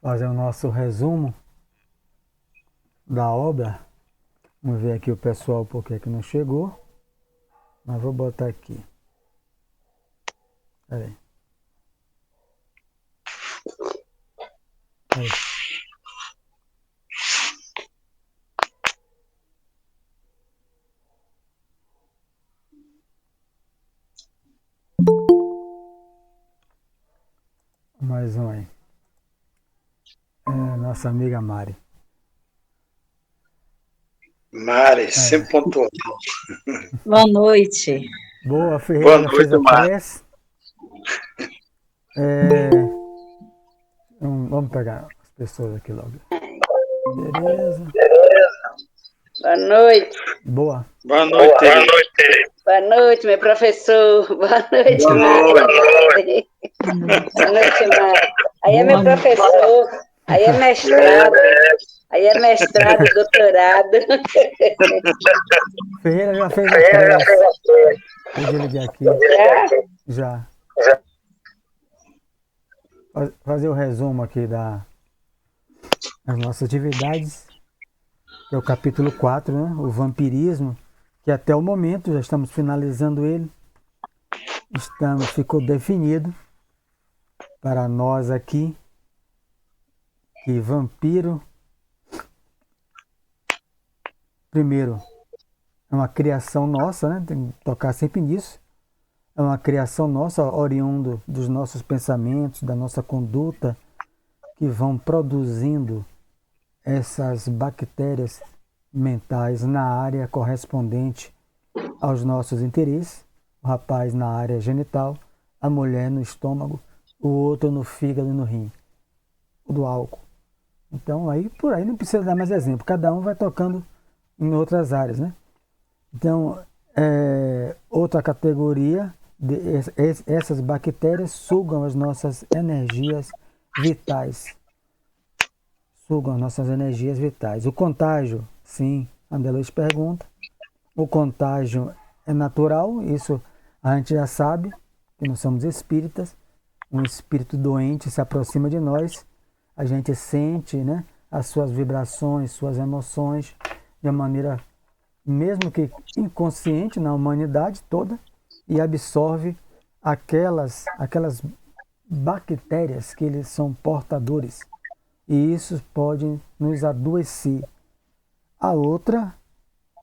fazer o nosso resumo da obra. Vamos ver aqui o pessoal por que não chegou. Mas vou botar aqui. Peraí. Aí. Mais um aí. Nossa amiga Mari. Mari, sempre pontual. Boa noite. Boa, a Ferreira já fez a prece. Vamos pegar as pessoas aqui logo. Tereza. Boa noite. Boa. Boa noite, Tereza. Boa noite, meu professor. Boa noite, Mari. Boa noite, Mari. Aí é meu professor, aí é mestrado, e doutorado. Ferreira já fez a prece. Vou desligar aqui. Já. Fazer o resumo aqui das nossas atividades, que é o capítulo 4, né? O vampirismo, que até o momento, já estamos finalizando ele, ficou definido para nós aqui que vampiro, primeiro, é uma criação nossa, né? Tem que tocar sempre nisso. É uma criação nossa, oriundo dos nossos pensamentos, da nossa conduta, que vão produzindo essas bactérias mentais na área correspondente aos nossos interesses. O rapaz na área genital, a mulher no estômago, o outro no fígado e no rim, o do álcool. Então, aí por aí não precisa dar mais exemplo, cada um vai tocando em outras áreas, né? Então, outra categoria, essas bactérias sugam as nossas energias vitais. Sugam as nossas energias vitais. O contágio, sim, a Delois pergunta. O contágio é natural, isso a gente já sabe, que nós somos espíritas. Um espírito doente se aproxima de nós, a gente sente, né, as suas vibrações, suas emoções, de uma maneira, mesmo que inconsciente na humanidade toda, e absorve aquelas bactérias que eles são portadores. E isso pode nos adoecer. A outra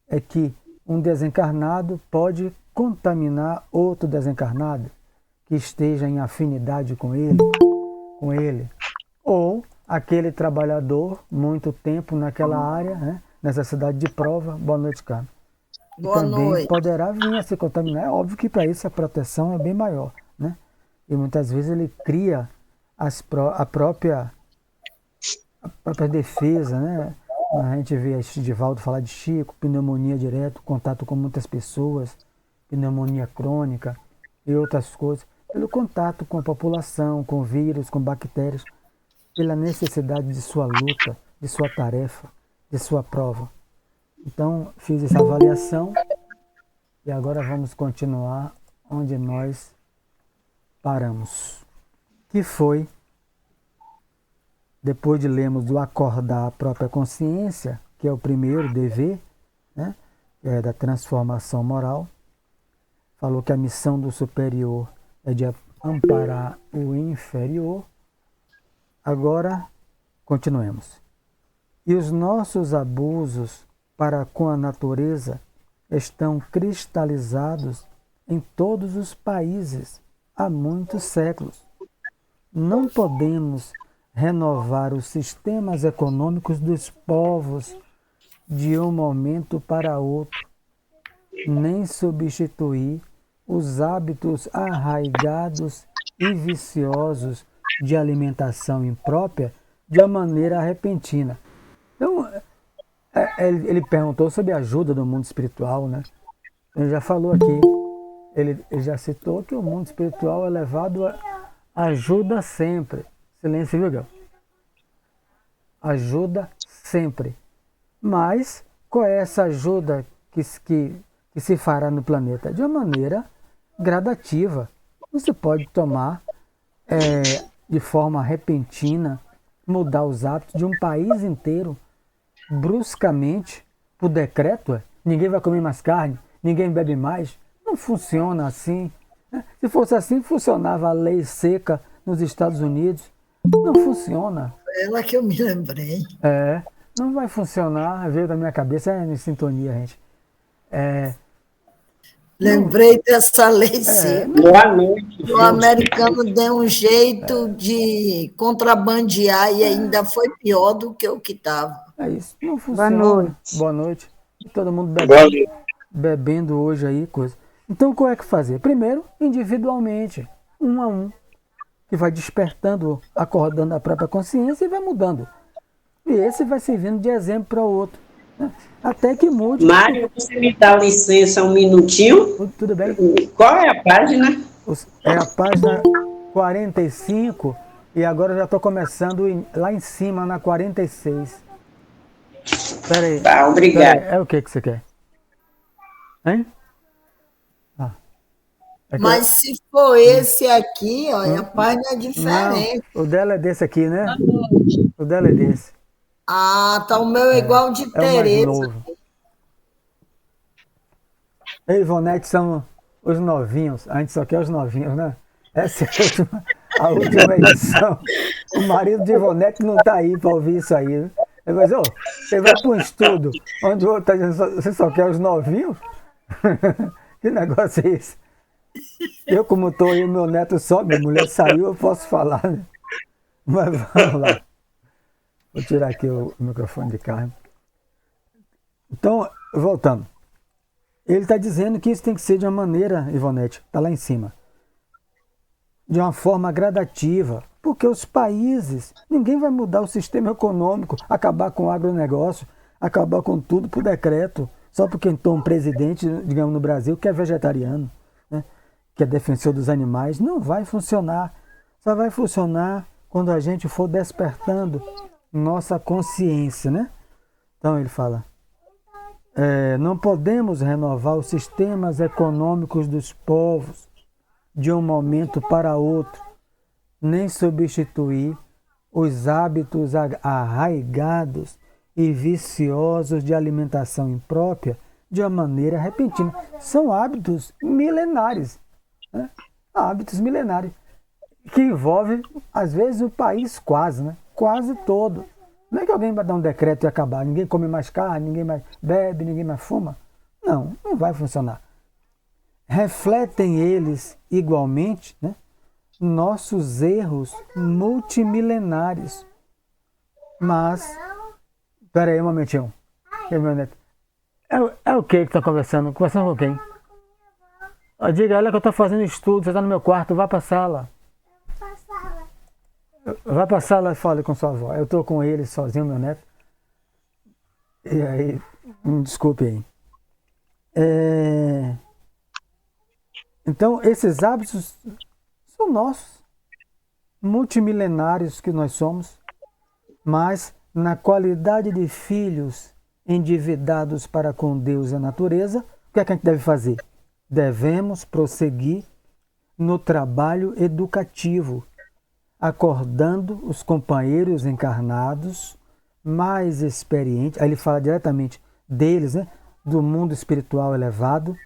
é que um desencarnado pode contaminar outro desencarnado que esteja em afinidade com ele, ou aquele trabalhador muito tempo naquela área, né, nessa cidade de prova. Boa noite, Carmen. E Boa também noite. poderá vir a se contaminar. É óbvio que para isso a proteção é bem maior, né? E muitas vezes ele cria a própria defesa, né? A gente vê a Divaldo falar de Chico, pneumonia direto, contato com muitas pessoas, pneumonia crônica e outras coisas, pelo contato com a população, com vírus, com bactérias, pela necessidade de sua luta, de sua tarefa, de sua prova. Então, fiz essa avaliação e agora vamos continuar onde nós paramos. Que foi, depois de lermos do acordar a própria consciência, que é o primeiro dever, né, da transformação moral, falou que a missão do superior é de amparar o inferior. Agora, continuemos. E os nossos abusos para com a natureza estão cristalizados em todos os países há muitos séculos. Não podemos renovar os sistemas econômicos dos povos de um momento para outro, nem substituir os hábitos arraigados e viciosos de alimentação imprópria de uma maneira repentina. Então, ele perguntou sobre a ajuda do mundo espiritual, né? Ele já falou aqui, ele já citou que o mundo espiritual é levado a ajuda sempre. Silêncio, viu, Gal? Ajuda sempre. Mas qual é essa ajuda que se fará no planeta? De uma maneira gradativa. Você pode tomar de forma repentina mudar os hábitos de um país inteiro bruscamente por decreto. Ninguém vai comer mais carne, ninguém bebe mais. Não funciona assim. Se fosse assim, funcionava a lei seca nos Estados Unidos. Não funciona. Ela que eu me lembrei. Não vai funcionar. Veio da minha cabeça, em sintonia, gente. Lembrei dessa lei seca. Boa noite. O americano deu um jeito de contrabandear e ainda foi pior do que o que estava. É isso. Não funciona. Boa noite. Boa noite. Todo mundo Boa noite. bebendo hoje aí, coisa. Então, qual é que fazer? Primeiro, individualmente, um a um, que vai despertando, acordando a própria consciência e vai mudando. E esse vai servindo de exemplo para o outro, né? Até que mude. Mário, você me dá licença um minutinho? Tudo bem? Qual é a página? É a página 45 e agora eu já estou começando lá em cima, na 46. Espera aí. Tá, obrigado. É o que você quer? Hein? Mas se for esse aqui, olha, a página é diferente. Não, o dela é desse aqui, né? O dela é desse. Ah, tá, o meu é igual de É o mais Tereza. novo. Ei, Ivonete, são os novinhos. A gente só quer os novinhos, né? Essa é a última edição. O marido de Ivonete não tá aí para ouvir isso aí, né? Ele vai dizer, você vai para um estudo onde o outro tá dizendo, você só quer os novinhos? Que negócio é esse? Eu, como estou aí, meu neto só, minha mulher saiu, eu posso falar, né? Mas vamos lá. Vou tirar aqui o microfone de carne. Então, voltando. Ele está dizendo que isso tem que ser de uma maneira, Ivonete, está lá em cima, de uma forma gradativa, porque os países, ninguém vai mudar o sistema econômico, acabar com o agronegócio, acabar com tudo por decreto, só porque entrou um presidente, digamos, no Brasil, que é vegetariano, né, que é defensor dos animais. Não vai funcionar. Só vai funcionar quando a gente for despertando nossa consciência, né? Então ele fala, não podemos renovar os sistemas econômicos dos povos de um momento para outro, nem substituir os hábitos arraigados e viciosos de alimentação imprópria de uma maneira repentina. São hábitos milenares, né? Hábitos milenares, que envolvem, às vezes, o país quase, né? Quase todo. Não é que alguém vai dar um decreto e acabar, ninguém come mais carne, ninguém mais bebe, ninguém mais fuma. Não, não vai funcionar. Refletem eles, igualmente, né, nossos erros multimilenares. Mas, espera aí um momentinho. Meu neto. É o que está conversando? Conversando com quem? Diga a ela que eu estou fazendo estudo, você está no meu quarto, vá para a sala. Vai para a sala e fale com sua avó. Eu estou com ele sozinho, meu neto. E aí, me desculpe aí. Então, esses hábitos são nossos, multimilenários que nós somos, mas na qualidade de filhos endividados para com Deus e a natureza, o que é que a gente deve fazer? Devemos prosseguir no trabalho educativo, acordando os companheiros encarnados mais experientes. Aí ele fala diretamente deles, né, do mundo espiritual elevado,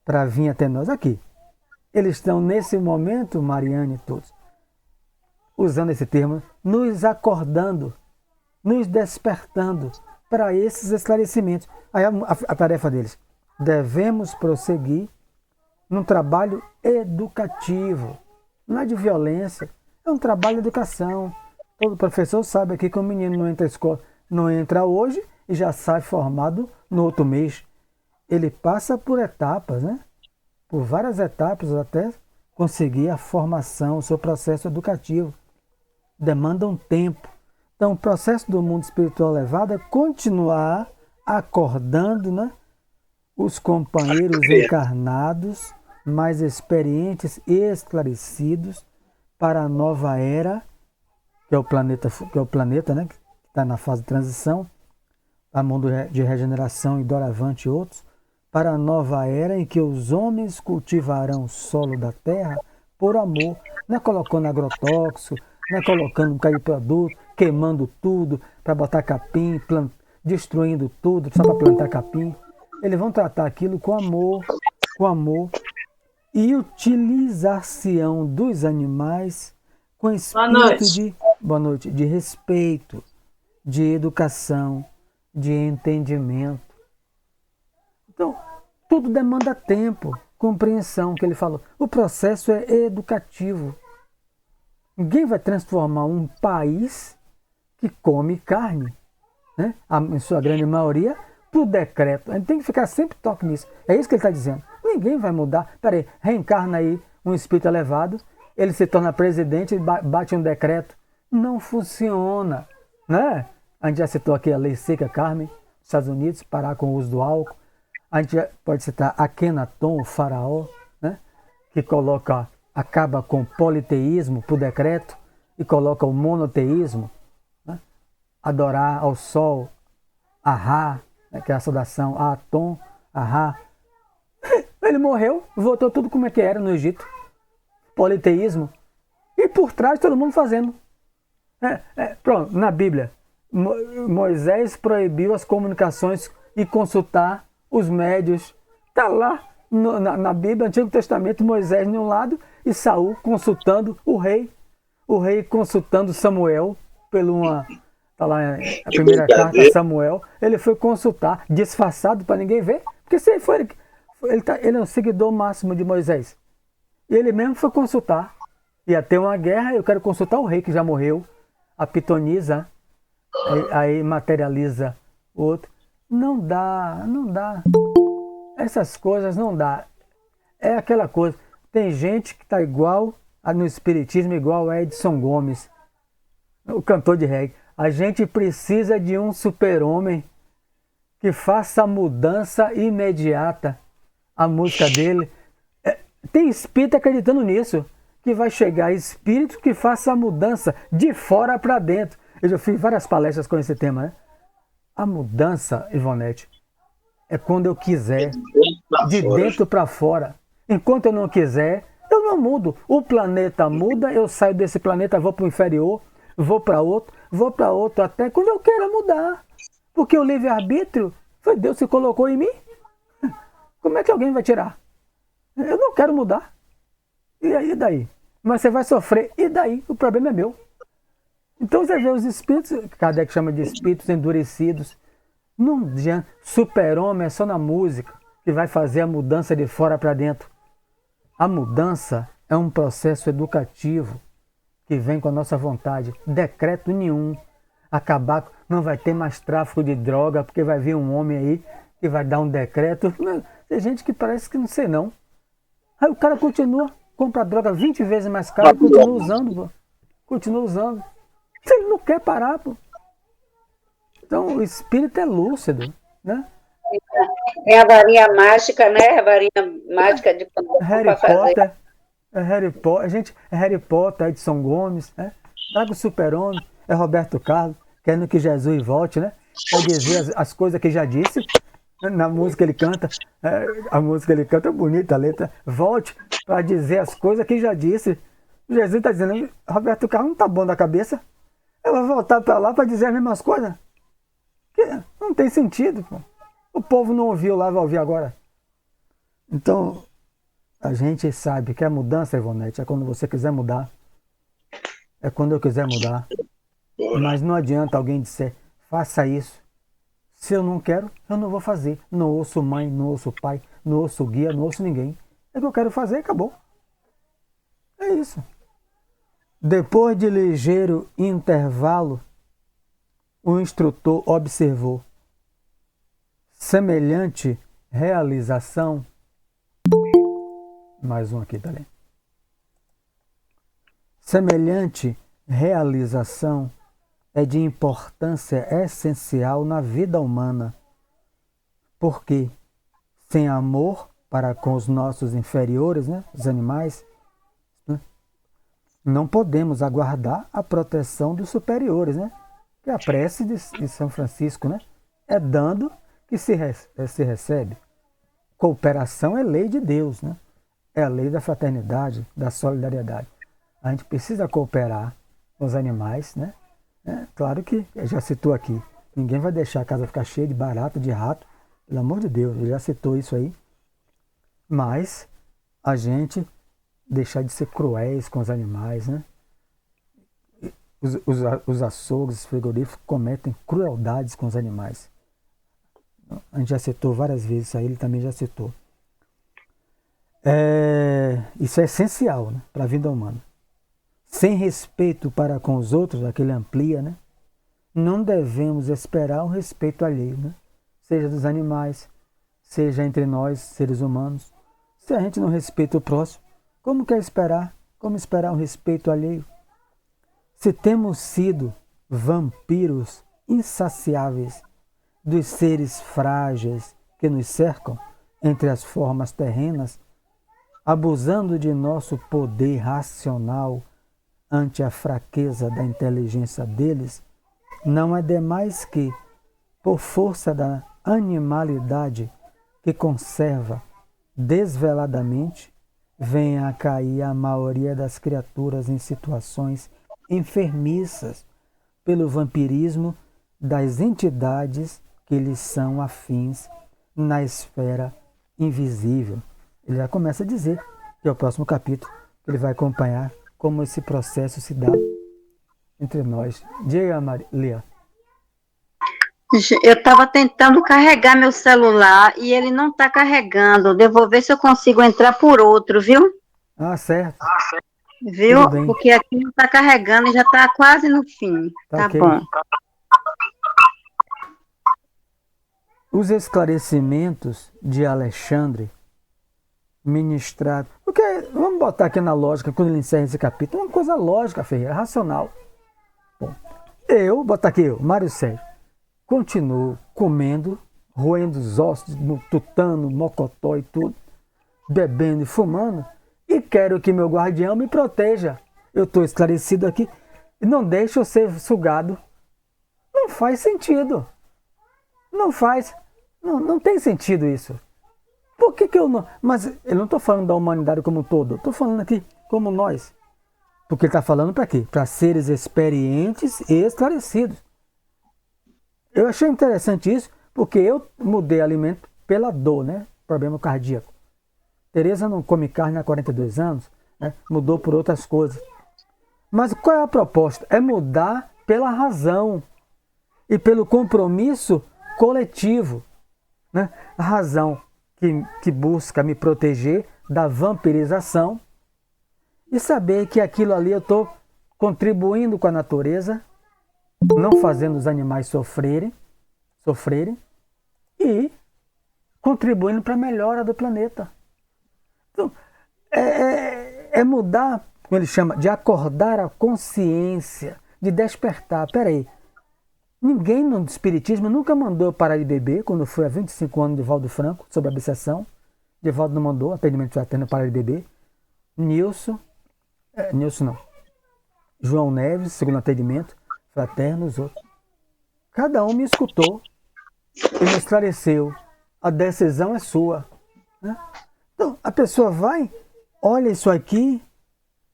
para vir até nós aqui. Eles estão nesse momento, Mariane e todos, usando esse termo, nos acordando, nos despertando para esses esclarecimentos. Aí a tarefa deles, devemos prosseguir num trabalho educativo, não é de violência, é um trabalho de educação. Todo professor sabe aqui que o menino não entra à escola, não entra hoje e já sai formado no outro mês. Ele passa por etapas, né? Por várias etapas até conseguir a formação, o seu processo educativo. Demanda um tempo. Então, o processo do mundo espiritual elevado é continuar acordando, né, os companheiros encarnados, mais experientes e esclarecidos para a nova era, que é o planeta, né, que está na fase de transição, a mundo de regeneração e doravante e outros, para a nova era em que os homens cultivarão o solo da terra por amor, não é colocando agrotóxico, né, colocando um bocado de produto, queimando tudo para botar capim, destruindo tudo só para plantar capim. Eles vão tratar aquilo com amor e utilização dos animais com espírito de, boa noite, de respeito, de educação, de entendimento. Então, tudo demanda tempo, compreensão, que ele falou. O processo é educativo. Ninguém vai transformar um país que come carne, né, em sua grande maioria, por decreto. A gente tem que ficar sempre toque nisso. É isso que ele está dizendo. Ninguém vai mudar. Peraí, reencarna aí um espírito elevado, ele se torna presidente e bate um decreto. Não funciona, né? A gente já citou aqui a lei seca, Carmen, nos Estados Unidos, parar com o uso do álcool. A gente pode citar Akenaton, o faraó, né? Que acaba com o politeísmo por decreto e coloca o monoteísmo, né? Adorar ao sol, a Ra, né? Que é a saudação, a Atom, a Ra. Ele morreu, voltou tudo como é que era no Egito. Politeísmo. E por trás todo mundo fazendo. Pronto, na Bíblia, Moisés proibiu as comunicações e consultar os médios. Está lá na Bíblia, Antigo Testamento, Moisés de um lado e Saul consultando o rei consultando Samuel, está lá a primeira carta a Samuel, ele foi consultar, disfarçado para ninguém ver, porque se ele é um seguidor máximo de Moisés. E ele mesmo foi consultar. Ia ter uma guerra, eu quero consultar o rei que já morreu, a pitonisa, aí materializa o outro. Não dá. Essas coisas não dá. É aquela coisa. Tem gente que está igual no espiritismo, igual a Edson Gomes, o cantor de reggae. A gente precisa de um super-homem que faça a mudança imediata. A música dele. Tem espírito acreditando nisso, que vai chegar espírito que faça a mudança de fora para dentro. Eu já fiz várias palestras com esse tema, né? A mudança, Ivonete, é quando eu quiser, de dentro para fora. Enquanto eu não quiser, eu não mudo. O planeta muda, eu saio desse planeta, vou para o inferior, vou para outro, até quando eu quero mudar. Porque o livre-arbítrio foi Deus que colocou em mim. Como é que alguém vai tirar? Eu não quero mudar. E aí, daí? Mas você vai sofrer. E daí? O problema é meu. Então você vê os espíritos, Kardec chama de espíritos endurecidos. Não adianta. Super-homem é só na música que vai fazer a mudança de fora para dentro. A mudança é um processo educativo que vem com a nossa vontade. Decreto nenhum. Acabar, não vai ter mais tráfico de droga, porque vai vir um homem aí que vai dar um decreto. Tem gente que parece que não sei não. Aí o cara compra a droga 20 vezes mais cara e continua usando, pô. Continua usando. Ele não quer parar, pô. Então o espírito é lúcido, né? Tem a varinha mágica, né? A varinha mágica de Harry Potter. Harry Potter, gente, é Harry Potter, Edson Gomes, né? Traga o super-homem, é Roberto Carlos, querendo que Jesus volte, né? Para dizer as coisas que já disse. Na música ele canta, a música ele canta bonita, a letra, volte para dizer as coisas que já disse. Jesus está dizendo, Roberto Carlos não está bom da cabeça, eu vou voltar para lá para dizer as mesmas coisas. Que não tem sentido, pô. O povo não ouviu lá, vai ouvir agora. Então, a gente sabe que a mudança, Ivonete, é quando você quiser mudar. É quando eu quiser mudar. Mas não adianta alguém dizer, faça isso. Se eu não quero, eu não vou fazer. Não ouço mãe, não ouço pai, não ouço guia, não ouço ninguém. É o que eu quero fazer, acabou. É isso. Depois de ligeiro intervalo, o instrutor observou. Semelhante realização. Mais um aqui, peraí. Semelhante realização é de importância essencial na vida humana, porque sem amor para com os nossos inferiores, né, os animais, né, não podemos aguardar a proteção dos superiores, né, que é a prece de São Francisco, né, é dando que se recebe. Cooperação é lei de Deus, né, é a lei da fraternidade, da solidariedade. A gente precisa cooperar com os animais, né? Claro que já citou aqui, ninguém vai deixar a casa ficar cheia de barata, de rato, pelo amor de Deus, ele já citou isso aí. Mas a gente deixar de ser cruéis com os animais, né? Os açougues, os frigoríficos cometem crueldades com os animais. A gente já citou várias vezes isso aí, ele também já citou. Isso é essencial, né, para a vida humana. Sem respeito para com os outros, aquele amplia, né? Não devemos esperar um respeito alheio, né? Seja dos animais, seja entre nós, seres humanos. Se a gente não respeita o próximo, como quer esperar? Como esperar um respeito alheio? Se temos sido vampiros insaciáveis dos seres frágeis que nos cercam entre as formas terrenas, abusando de nosso poder racional ante a fraqueza da inteligência deles, não é demais que, por força da animalidade que conserva desveladamente, venha a cair a maioria das criaturas em situações enfermiças pelo vampirismo das entidades que lhes são afins na esfera invisível. Ele já começa a dizer que é o próximo capítulo ele vai acompanhar como esse processo se dá entre nós. Diga, Maria. Eu estava tentando carregar meu celular e ele não está carregando. Eu vou ver se eu consigo entrar por outro, viu? Ah, certo. Viu? Porque aqui não está carregando e já está quase no fim. Tá okay. Bom. Os esclarecimentos de Alexandre ministrado. Porque, vamos botar aqui na lógica, quando ele encerra esse capítulo, uma coisa lógica, Ferreira, racional. Bom, botar aqui Mário Sérgio, continuo comendo, roendo os ossos, tutano, mocotó e tudo, bebendo e fumando, e quero que meu guardião me proteja. Eu estou esclarecido aqui, e não deixe eu ser sugado. Não faz sentido. Não faz. Não tem sentido isso. Por que eu não... Mas eu não estou falando da humanidade como um todo. Estou falando aqui como nós. Porque ele está falando para quê? Para seres experientes e esclarecidos. Eu achei interessante isso, porque eu mudei alimento pela dor, né? Problema cardíaco. Tereza não come carne há 42 anos, né? Mudou por outras coisas. Mas qual é a proposta? É mudar pela razão e pelo compromisso coletivo, né? A razão que busca me proteger da vampirização e saber que aquilo ali eu estou contribuindo com a natureza, não fazendo os animais sofrerem e contribuindo para a melhora do planeta. Então, é mudar, como ele chama, de acordar a consciência, de despertar. Peraí, ninguém no espiritismo nunca mandou eu parar de beber, quando eu fui há 25 anos de Divaldo Franco, sobre a obsessão. Divaldo não mandou, atendimento fraterno, parar de beber. Nilson não. João Neves, segundo atendimento, fraterno, os outros. Cada um me escutou e me esclareceu. A decisão é sua. Né? Então, a pessoa vai, olha isso aqui,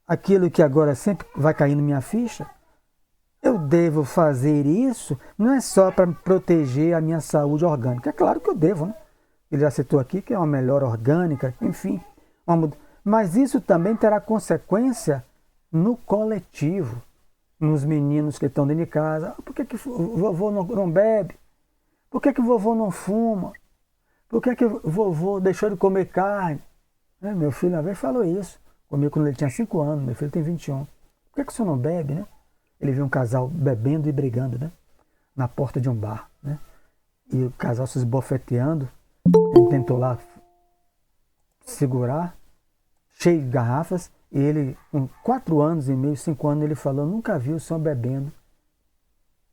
aquilo que agora sempre vai cair na minha ficha. Eu devo fazer isso, não é só para proteger a minha saúde orgânica. É claro que eu devo, né? Ele já citou aqui que é uma melhora orgânica, enfim. Mas isso também terá consequência no coletivo, nos meninos que estão dentro de casa. Por que o vovô não bebe? Por que o vovô não fuma? Por que o vovô deixou de comer carne? Meu filho uma vez falou isso. Comigo quando ele tinha 5 anos, meu filho tem 21. Por que o senhor não bebe, né? Ele viu um casal bebendo e brigando, né? Na porta de um bar, né? E o casal se esbofeteando. Ele tentou lá segurar, cheio de garrafas. E ele, com 4 anos e meio, 5 anos, ele falou: nunca vi o senhor bebendo.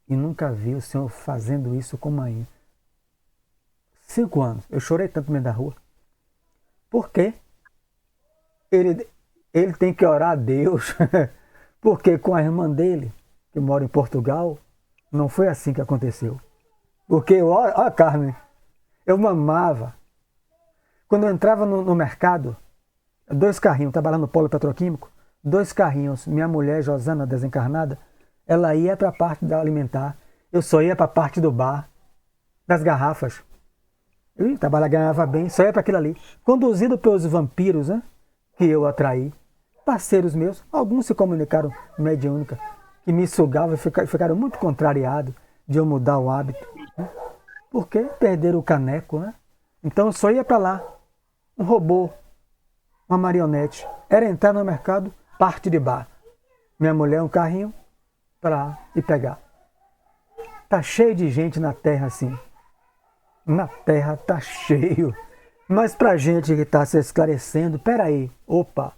E nunca vi o senhor fazendo isso com mãe. 5 anos. Eu chorei tanto no meio da rua. Por quê? Ele tem que orar a Deus. Porque com a irmã dele, que mora em Portugal, não foi assim que aconteceu. Porque, olha, Carmen, eu mamava. Quando eu entrava no mercado, 2 carrinhos, trabalhando no polo petroquímico, 2 carrinhos. Minha mulher, Josana, desencarnada, ela ia para a parte da alimentar. Eu só ia para a parte do bar, das garrafas. Eu trabalhava, ganhava bem, só ia para aquilo ali. Conduzido pelos vampiros, né, que eu atraí. Parceiros meus, alguns se comunicaram mediúnica, que me sugavam e ficaram muito contrariados de eu mudar o hábito. Né? Porque perderam o caneco, né? Então eu só ia para lá. Um robô, uma marionete. Era entrar no mercado, parte de bar. Minha mulher, um carrinho, para lá e pegar. Tá cheio de gente na Terra assim. Na Terra tá cheio. Mas pra gente que tá se esclarecendo, peraí, opa,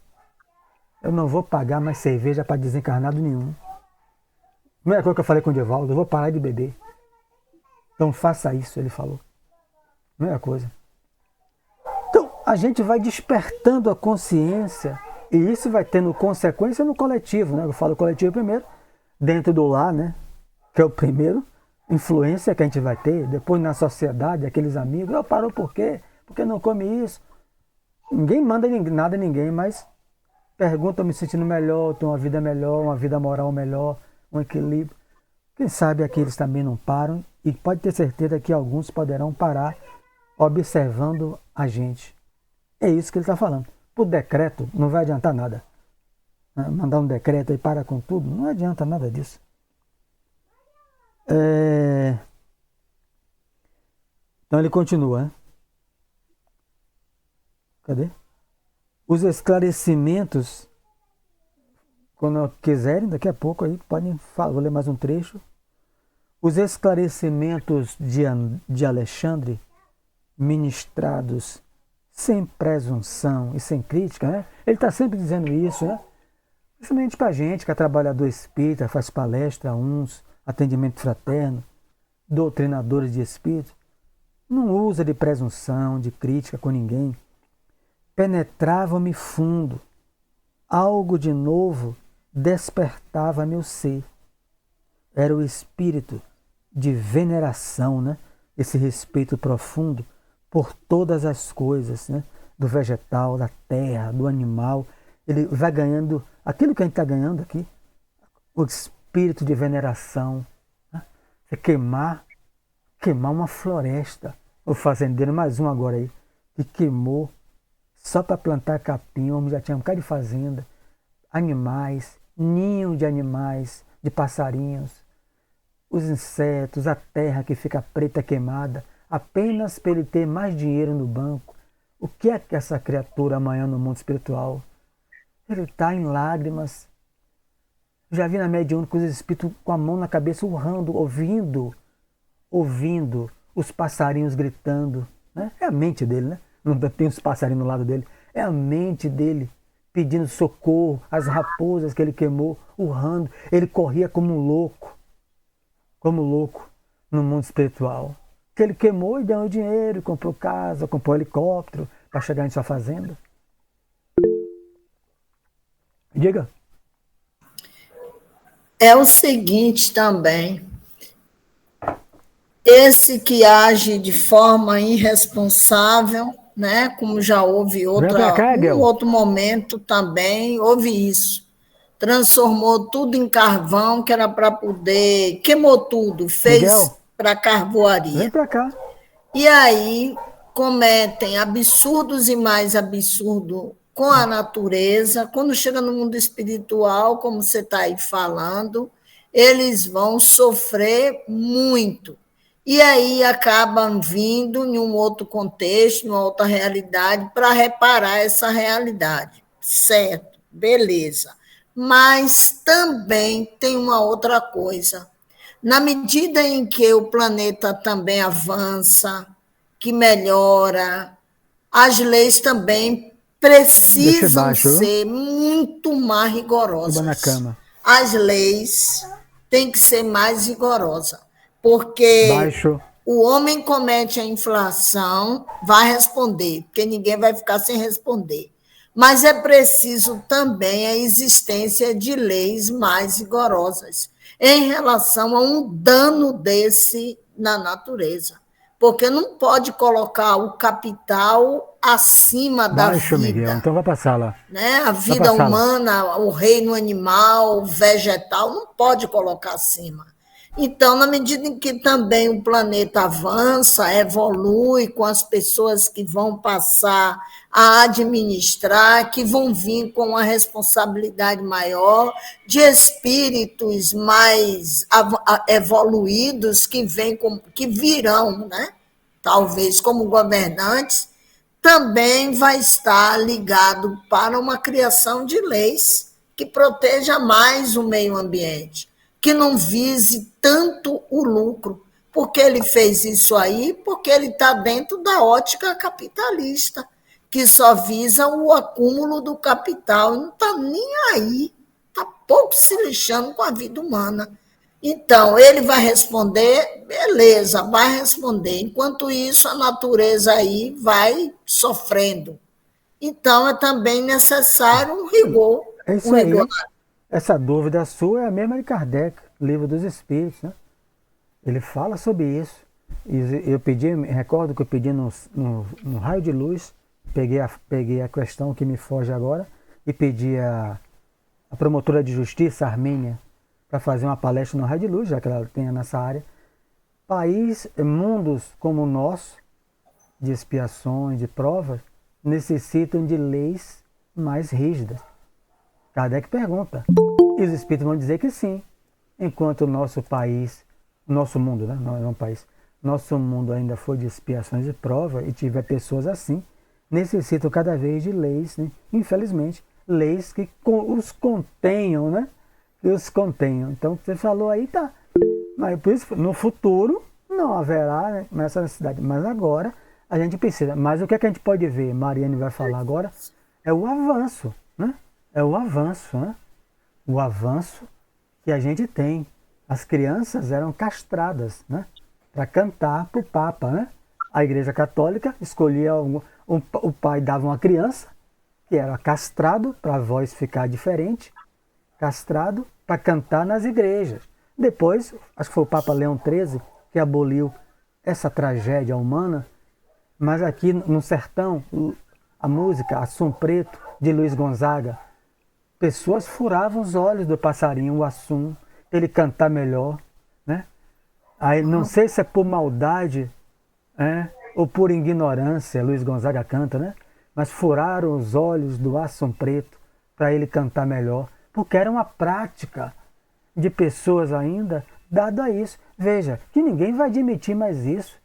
eu não vou pagar mais cerveja para desencarnado nenhum. Primeira coisa que eu falei com o Divaldo, eu vou parar de beber. Então faça isso, ele falou. Primeira coisa. Então, a gente vai despertando a consciência e isso vai tendo consequência no coletivo, né? Eu falo coletivo primeiro, dentro do lar, né? Que é o primeiro, influência que a gente vai ter, depois na sociedade, aqueles amigos, eu parou por quê? Por que não come isso? Ninguém manda nada a ninguém, mas pergunta, me sentindo melhor, tenho uma vida melhor, uma vida moral melhor, um equilíbrio. Quem sabe aqueles também não param e pode ter certeza que alguns poderão parar observando a gente. É isso que ele está falando. Por decreto não vai adiantar nada. Mandar um decreto e para com tudo, não adianta nada disso. Então ele continua, né? Cadê? Os esclarecimentos, quando quiserem, daqui a pouco aí podem falar, vou ler mais um trecho. Os esclarecimentos de Alexandre, ministrados sem presunção e sem crítica, né? Ele está sempre dizendo isso, né? Principalmente para a gente que é trabalhador espírita, faz palestra, uns, atendimento fraterno, doutrinadores de espírito, não usa de presunção, de crítica com ninguém. Penetrava-me fundo, algo de novo despertava meu ser. Era o espírito de veneração, né? Esse respeito profundo por todas as coisas, né? Do vegetal, da terra, do animal. Ele vai ganhando aquilo que a gente está ganhando aqui, o espírito de veneração. Né? Você queimar uma floresta. O fazendeiro, mais um agora aí, que queimou só para plantar capim, o homem já tinha um bocado de fazenda, animais, ninho de animais, de passarinhos, os insetos, a terra que fica preta queimada, apenas para ele ter mais dinheiro no banco. O que é que essa criatura amanhã no mundo espiritual? Ele está em lágrimas. Já vi na mediúnica os espíritos com a mão na cabeça, urrando, ouvindo os passarinhos gritando. Né? É a mente dele, né? Não tem os passarinhos no lado dele. É a mente dele pedindo socorro, as raposas que ele queimou, urrando. Ele corria como um louco no mundo espiritual. Que ele queimou e ganhou dinheiro, comprou casa, comprou helicóptero para chegar em sua fazenda. Diga. É o seguinte também, esse que age de forma irresponsável, né, como já houve outro momento também, houve isso. Transformou tudo em carvão, que era para poder... Queimou tudo, fez para carvoaria. Vem para cá. E aí cometem absurdos e mais absurdo com a natureza. Quando chega no mundo espiritual, como você está aí falando, eles vão sofrer muito. E aí acabam vindo em um outro contexto, em uma outra realidade, para reparar essa realidade. Certo, beleza. Mas também tem uma outra coisa. Na medida em que o planeta também avança, que melhora, as leis também precisam ser muito mais rigorosas. Na cama. As leis têm que ser mais rigorosas, porque o homem comete a infração, vai responder, porque ninguém vai ficar sem responder. Mas é preciso também a existência de leis mais rigorosas em relação a um dano desse na natureza. porque não pode colocar o capital acima da Baixo, vida. Miguel. Então vai passar lá. Né? A vida humana, o reino animal, o vegetal, não pode colocar acima. Então, na medida em que também o planeta avança, evolui com as pessoas que vão passar a administrar, que vão vir com uma responsabilidade maior, de espíritos mais evoluídos que virão, né? Talvez como governantes, também vai estar ligado para uma criação de leis que proteja mais o meio ambiente, que não vise tanto o lucro, porque ele fez isso aí, porque ele está dentro da ótica capitalista, que só visa o acúmulo do capital, e não está nem aí, está pouco se lixando com a vida humana. Então, ele vai responder, beleza, vai responder. Enquanto isso, a natureza aí vai sofrendo. Então, é também necessário um rigor. É isso aí. Essa dúvida sua é a mesma de Kardec, Livro dos Espíritos, né? Ele fala sobre isso. Eu pedi, recordo que eu pedi no raio de luz, peguei a questão que me foge agora e pedi a promotora de justiça, Armênia, para fazer uma palestra no raio de luz, já que ela tem nessa área. Mundos como o nosso, de expiações, de provas, necessitam de leis mais rígidas. Kardec pergunta, e os espíritos vão dizer que sim, enquanto o nosso país, nosso mundo, né? Não é um país, nosso mundo ainda for de expiações e provas e tiver pessoas assim, necessitam cada vez de leis, né? Infelizmente, leis que os contenham, né? Que os contenham. Então, você falou aí, tá. Mas por isso, no futuro, não haverá, né, essa necessidade. Mas agora, a gente precisa. Mas o que, é que a gente pode ver, Mariane vai falar agora, é o avanço, né? É o avanço, né? O avanço que a gente tem. As crianças eram castradas, né? Para cantar para o Papa, né? A Igreja Católica escolhia o pai dava uma criança que era castrado para a voz ficar diferente, castrado para cantar nas igrejas. Depois, acho que foi o Papa Leão XIII que aboliu essa tragédia humana, mas aqui no sertão, a música Assum Preto, de Luiz Gonzaga, pessoas furavam os olhos do passarinho, o Assum, ele cantar melhor, né? Aí, não sei se é por maldade, ou por ignorância, Luiz Gonzaga canta, né? Mas furaram os olhos do Assum Preto para ele cantar melhor, porque era uma prática de pessoas ainda dado a isso. Veja, que ninguém vai admitir mais isso,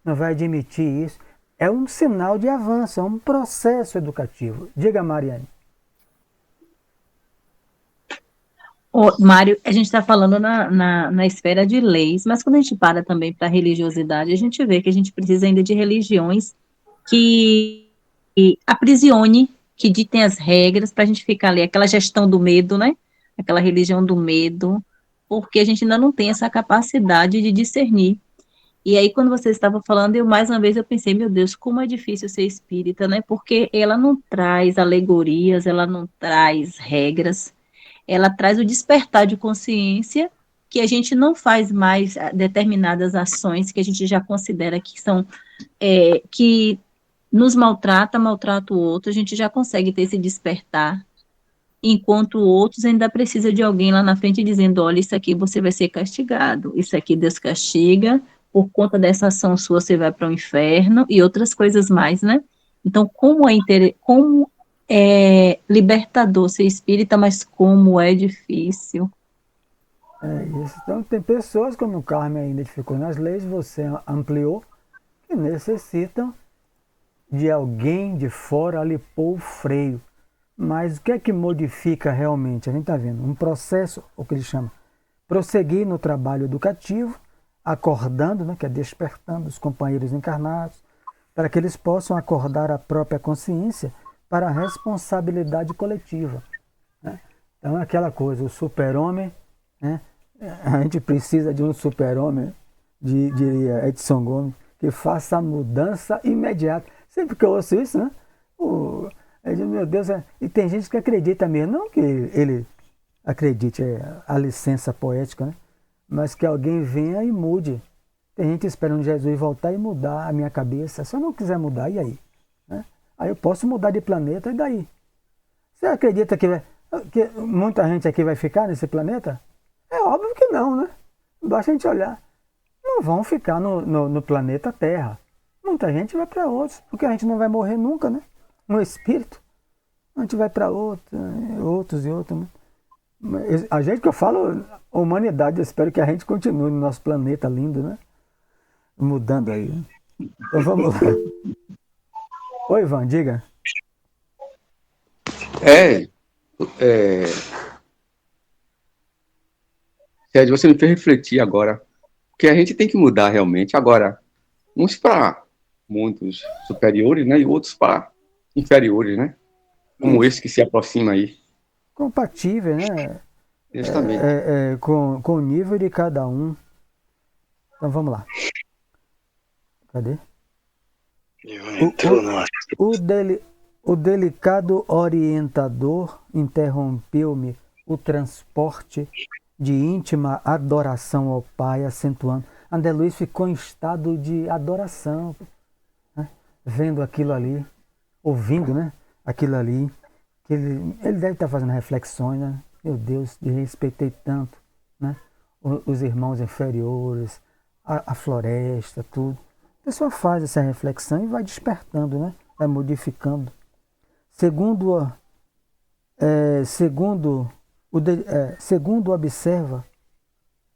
não vai admitir isso. É um sinal de avanço, é um processo educativo. Diga, Mariane. Mário, a gente está falando na esfera de leis, mas quando a gente para também para a religiosidade, a gente vê que a gente precisa ainda de religiões que aprisione, que ditem as regras, para a gente ficar ali, aquela gestão do medo, né? Aquela religião do medo, porque a gente ainda não tem essa capacidade de discernir. E aí, quando você estava falando, mais uma vez eu pensei, meu Deus, como é difícil ser espírita, né? Porque ela não traz alegorias, ela não traz regras, ela traz o despertar de consciência, que a gente não faz mais determinadas ações que a gente já considera que são, que nos maltrata o outro, a gente já consegue ter esse despertar, enquanto outros ainda precisa de alguém lá na frente dizendo, olha, isso aqui você vai ser castigado, isso aqui Deus castiga, por conta dessa ação sua você vai para o inferno, e outras coisas mais, né? Então, como é libertador ser espírita, mas como é difícil. É isso. Então, tem pessoas, como o Carmen ainda identificou nas leis, você ampliou, que necessitam de alguém de fora ali pôr o freio. Mas o que é que modifica realmente? A gente está vendo um processo, o que ele chama, prosseguir no trabalho educativo, acordando, né, que é despertando os companheiros encarnados, para que eles possam acordar a própria consciência para a responsabilidade coletiva, né? Então é aquela coisa, o super-homem, né? A gente precisa de um super-homem, diria Edson Gomes, que faça a mudança imediata. Sempre que eu ouço isso, né? Eu digo, meu Deus, e tem gente que acredita mesmo, não que ele acredite, a licença poética, né? Mas que alguém venha e mude Tem gente esperando Jesus voltar e mudar a minha cabeça. Se eu não quiser mudar, e aí? Né? Aí eu posso mudar de planeta, e daí? Você acredita que muita gente aqui vai ficar nesse planeta? É óbvio que não, né? Basta a gente olhar. Não vão ficar no planeta Terra. Muita gente vai para outros, porque a gente não vai morrer nunca, né? No espírito. A gente vai para outros e outros. Né? A gente que eu falo, a humanidade, eu espero que a gente continue no nosso planeta lindo, né? Mudando aí. Né? Então vamos lá. Oi, Ivan, diga. Sérgio, você me fez refletir agora, que a gente tem que mudar realmente. Agora, uns para mundos superiores, né? E outros para inferiores, né? Como esse que se aproxima aí. Compatível, né? Justamente. Com o nível de cada um. Então vamos lá. Cadê? O delicado orientador interrompeu-me o transporte de íntima adoração ao Pai, acentuando. André Luiz ficou em estado de adoração, né? Vendo aquilo ali, ouvindo, né? Aquilo ali. Que ele deve estar fazendo reflexões, né? Meu Deus, respeitei tanto, né? Os irmãos inferiores, a floresta, tudo. A pessoa faz essa reflexão e vai despertando, né? Vai modificando. Segundo observa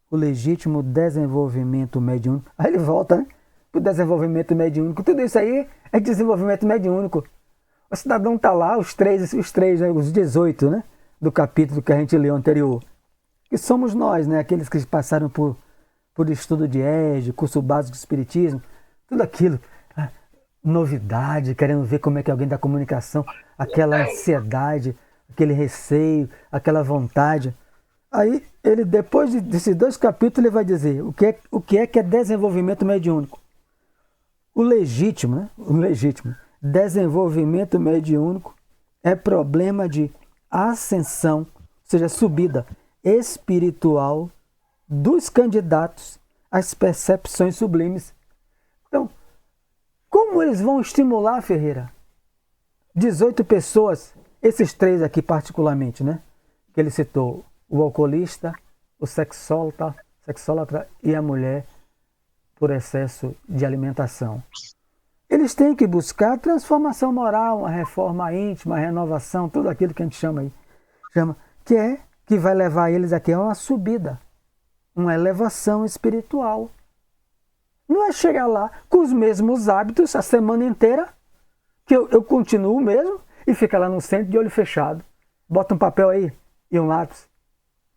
o legítimo desenvolvimento mediúnico. Aí ele volta, né? Para o desenvolvimento mediúnico. Tudo isso aí é desenvolvimento mediúnico. O cidadão está lá, os 18, né? Do capítulo que a gente leu anterior. Que somos nós, né? Aqueles que passaram por estudo de EJA, curso básico de espiritismo, tudo aquilo. Novidade, querendo ver como é que alguém da comunicação, aquela ansiedade, aquele receio, aquela vontade. Aí, ele, depois desses 2 capítulos, ele vai dizer o que é desenvolvimento mediúnico. O legítimo, né? O legítimo desenvolvimento mediúnico é problema de ascensão, ou seja, subida espiritual dos candidatos às percepções sublimes. Então, como eles vão estimular, Ferreira? 18 pessoas, esses 3 aqui particularmente, né? Que ele citou, o alcoolista, o sexólatra e a mulher por excesso de alimentação. Eles têm que buscar a transformação moral, uma reforma íntima, a renovação, tudo aquilo que a gente chama que vai levar eles aqui a uma subida, uma elevação espiritual. Não é chegar lá com os mesmos hábitos a semana inteira, que eu continuo mesmo, e fica lá no centro de olho fechado. Bota um papel aí e um lápis.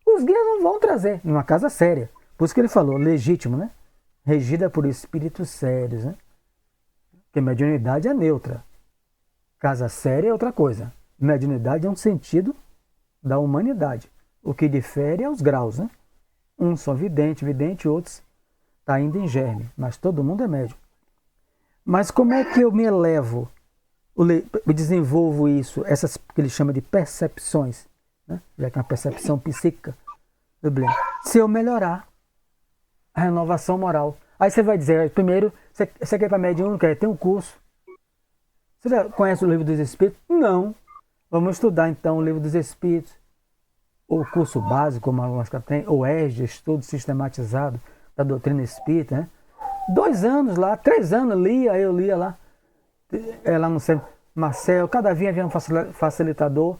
Os guias não vão trazer, numa casa séria. Por isso que ele falou, legítimo, né? Regida por espíritos sérios, né? Porque mediunidade é neutra. Casa séria é outra coisa. Mediunidade é um sentido da humanidade. O que difere é os graus, né? Uns são vidente, outros está ainda em germe, mas todo mundo é médium. Mas como é que eu me elevo, desenvolvo isso, essas que ele chama de percepções, né? Já que é uma percepção psíquica, se eu melhorar a renovação moral. Aí você vai dizer, primeiro, você quer ir para médium? Quer? Tem um curso. Você já conhece o Livro dos Espíritos? Não. Vamos estudar então o Livro dos Espíritos, o curso básico, como algumas que tem, o EJA, Estudo Sistematizado da Doutrina Espírita, né? 2 anos lá, 3 anos, eu lia lá no centro, Marcel, cada dia havia um facilitador,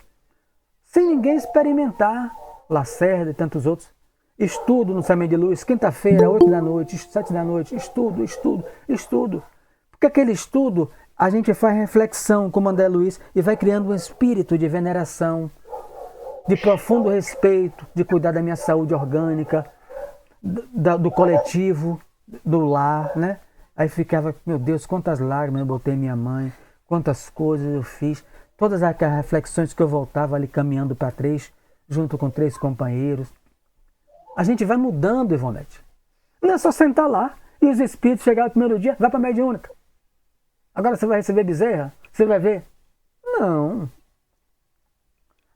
sem ninguém experimentar, Lacerda e tantos outros. Estudo no Semente de Luz, quinta-feira, 8 da noite, 7 da noite, estudo. Porque aquele estudo, a gente faz reflexão, como André Luiz, e vai criando um espírito de veneração, de profundo respeito, de cuidar da minha saúde orgânica, do coletivo, do lar, né? Aí ficava, meu Deus, quantas lágrimas eu botei em minha mãe, quantas coisas eu fiz, todas aquelas reflexões que eu voltava ali caminhando para 3, junto com 3 companheiros. A gente vai mudando, Ivonete. Não é só sentar lá e os espíritos chegarem no primeiro dia, vai para a mediúnica. Agora você vai receber bezerra? Você vai ver? Não.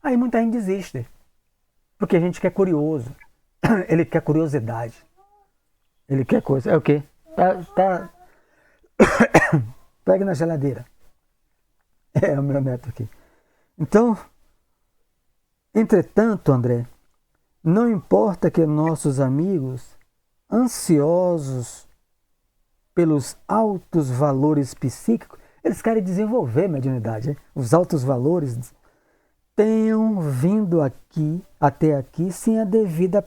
Aí muita gente desiste. Porque a gente quer curioso. Ele quer curiosidade. Ele quer coisa. É o quê? Tá... Pega na geladeira. É o meu neto aqui. Então, entretanto, André, não importa que nossos amigos, ansiosos pelos altos valores psíquicos, eles querem desenvolver mediunidade, né? Os altos valores tenham vindo até aqui sem a devida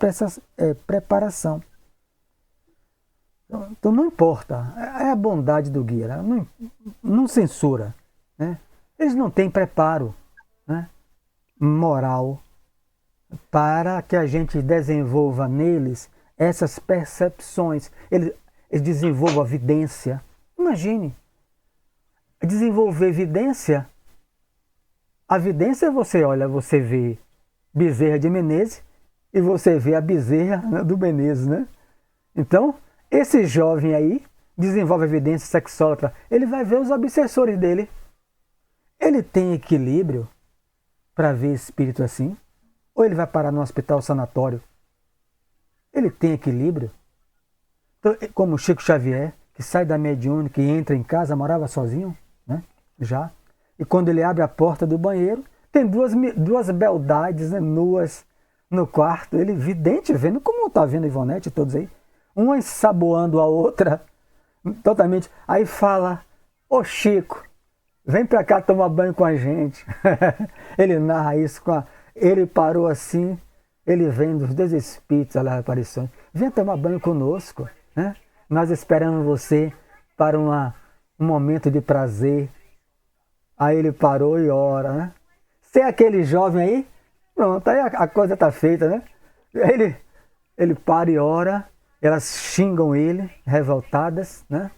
preparação. Então não importa, é a bondade do guia, né? Não censura, né? Eles não têm preparo, né, moral para que a gente desenvolva neles essas percepções. Eles desenvolvam a vidência. Imagine, desenvolver vidência. A vidência você olha, você vê Bezerra de Menezes e você vê a Bezerra, né, do Menezes, né? Então, esse jovem aí desenvolve a vidência sexólatra, ele vai ver os obsessores dele. Ele tem equilíbrio para ver espírito assim? Ou ele vai parar no hospital sanatório? Ele tem equilíbrio? Então, como Chico Xavier, que sai da mediúnica e entra em casa, morava sozinho, né? Já. E quando ele abre a porta do banheiro, tem duas beldades, né, nuas no quarto. Ele vidente, vendo como está vendo Ivonete e todos aí. Uma ensaboando a outra, totalmente. Aí fala, ô Chico, vem pra cá tomar banho com a gente. Ele narra isso ele parou assim, ele vem dos dois espíritos, olha as aparições. Vem tomar banho conosco, né? Nós esperamos você para um momento de prazer. Aí ele parou e ora, né? Se é aquele jovem aí, pronto, aí a coisa tá feita, né? Ele para e ora, elas xingam ele, revoltadas, né?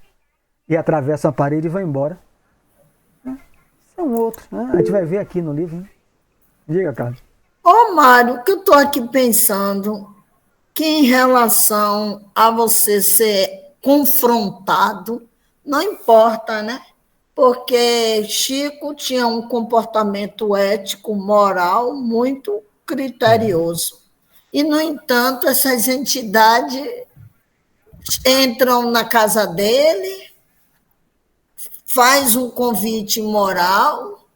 E atravessam a parede e vão embora. São outros, né? A gente vai ver aqui no livro, né? Diga, Carlos. Ô, Mário, o que eu estou aqui pensando, que em relação a você ser confrontado, não importa, né? Porque Chico tinha um comportamento ético, moral, muito criterioso. E, no entanto, essas entidades entram na casa dele, faz um convite moral.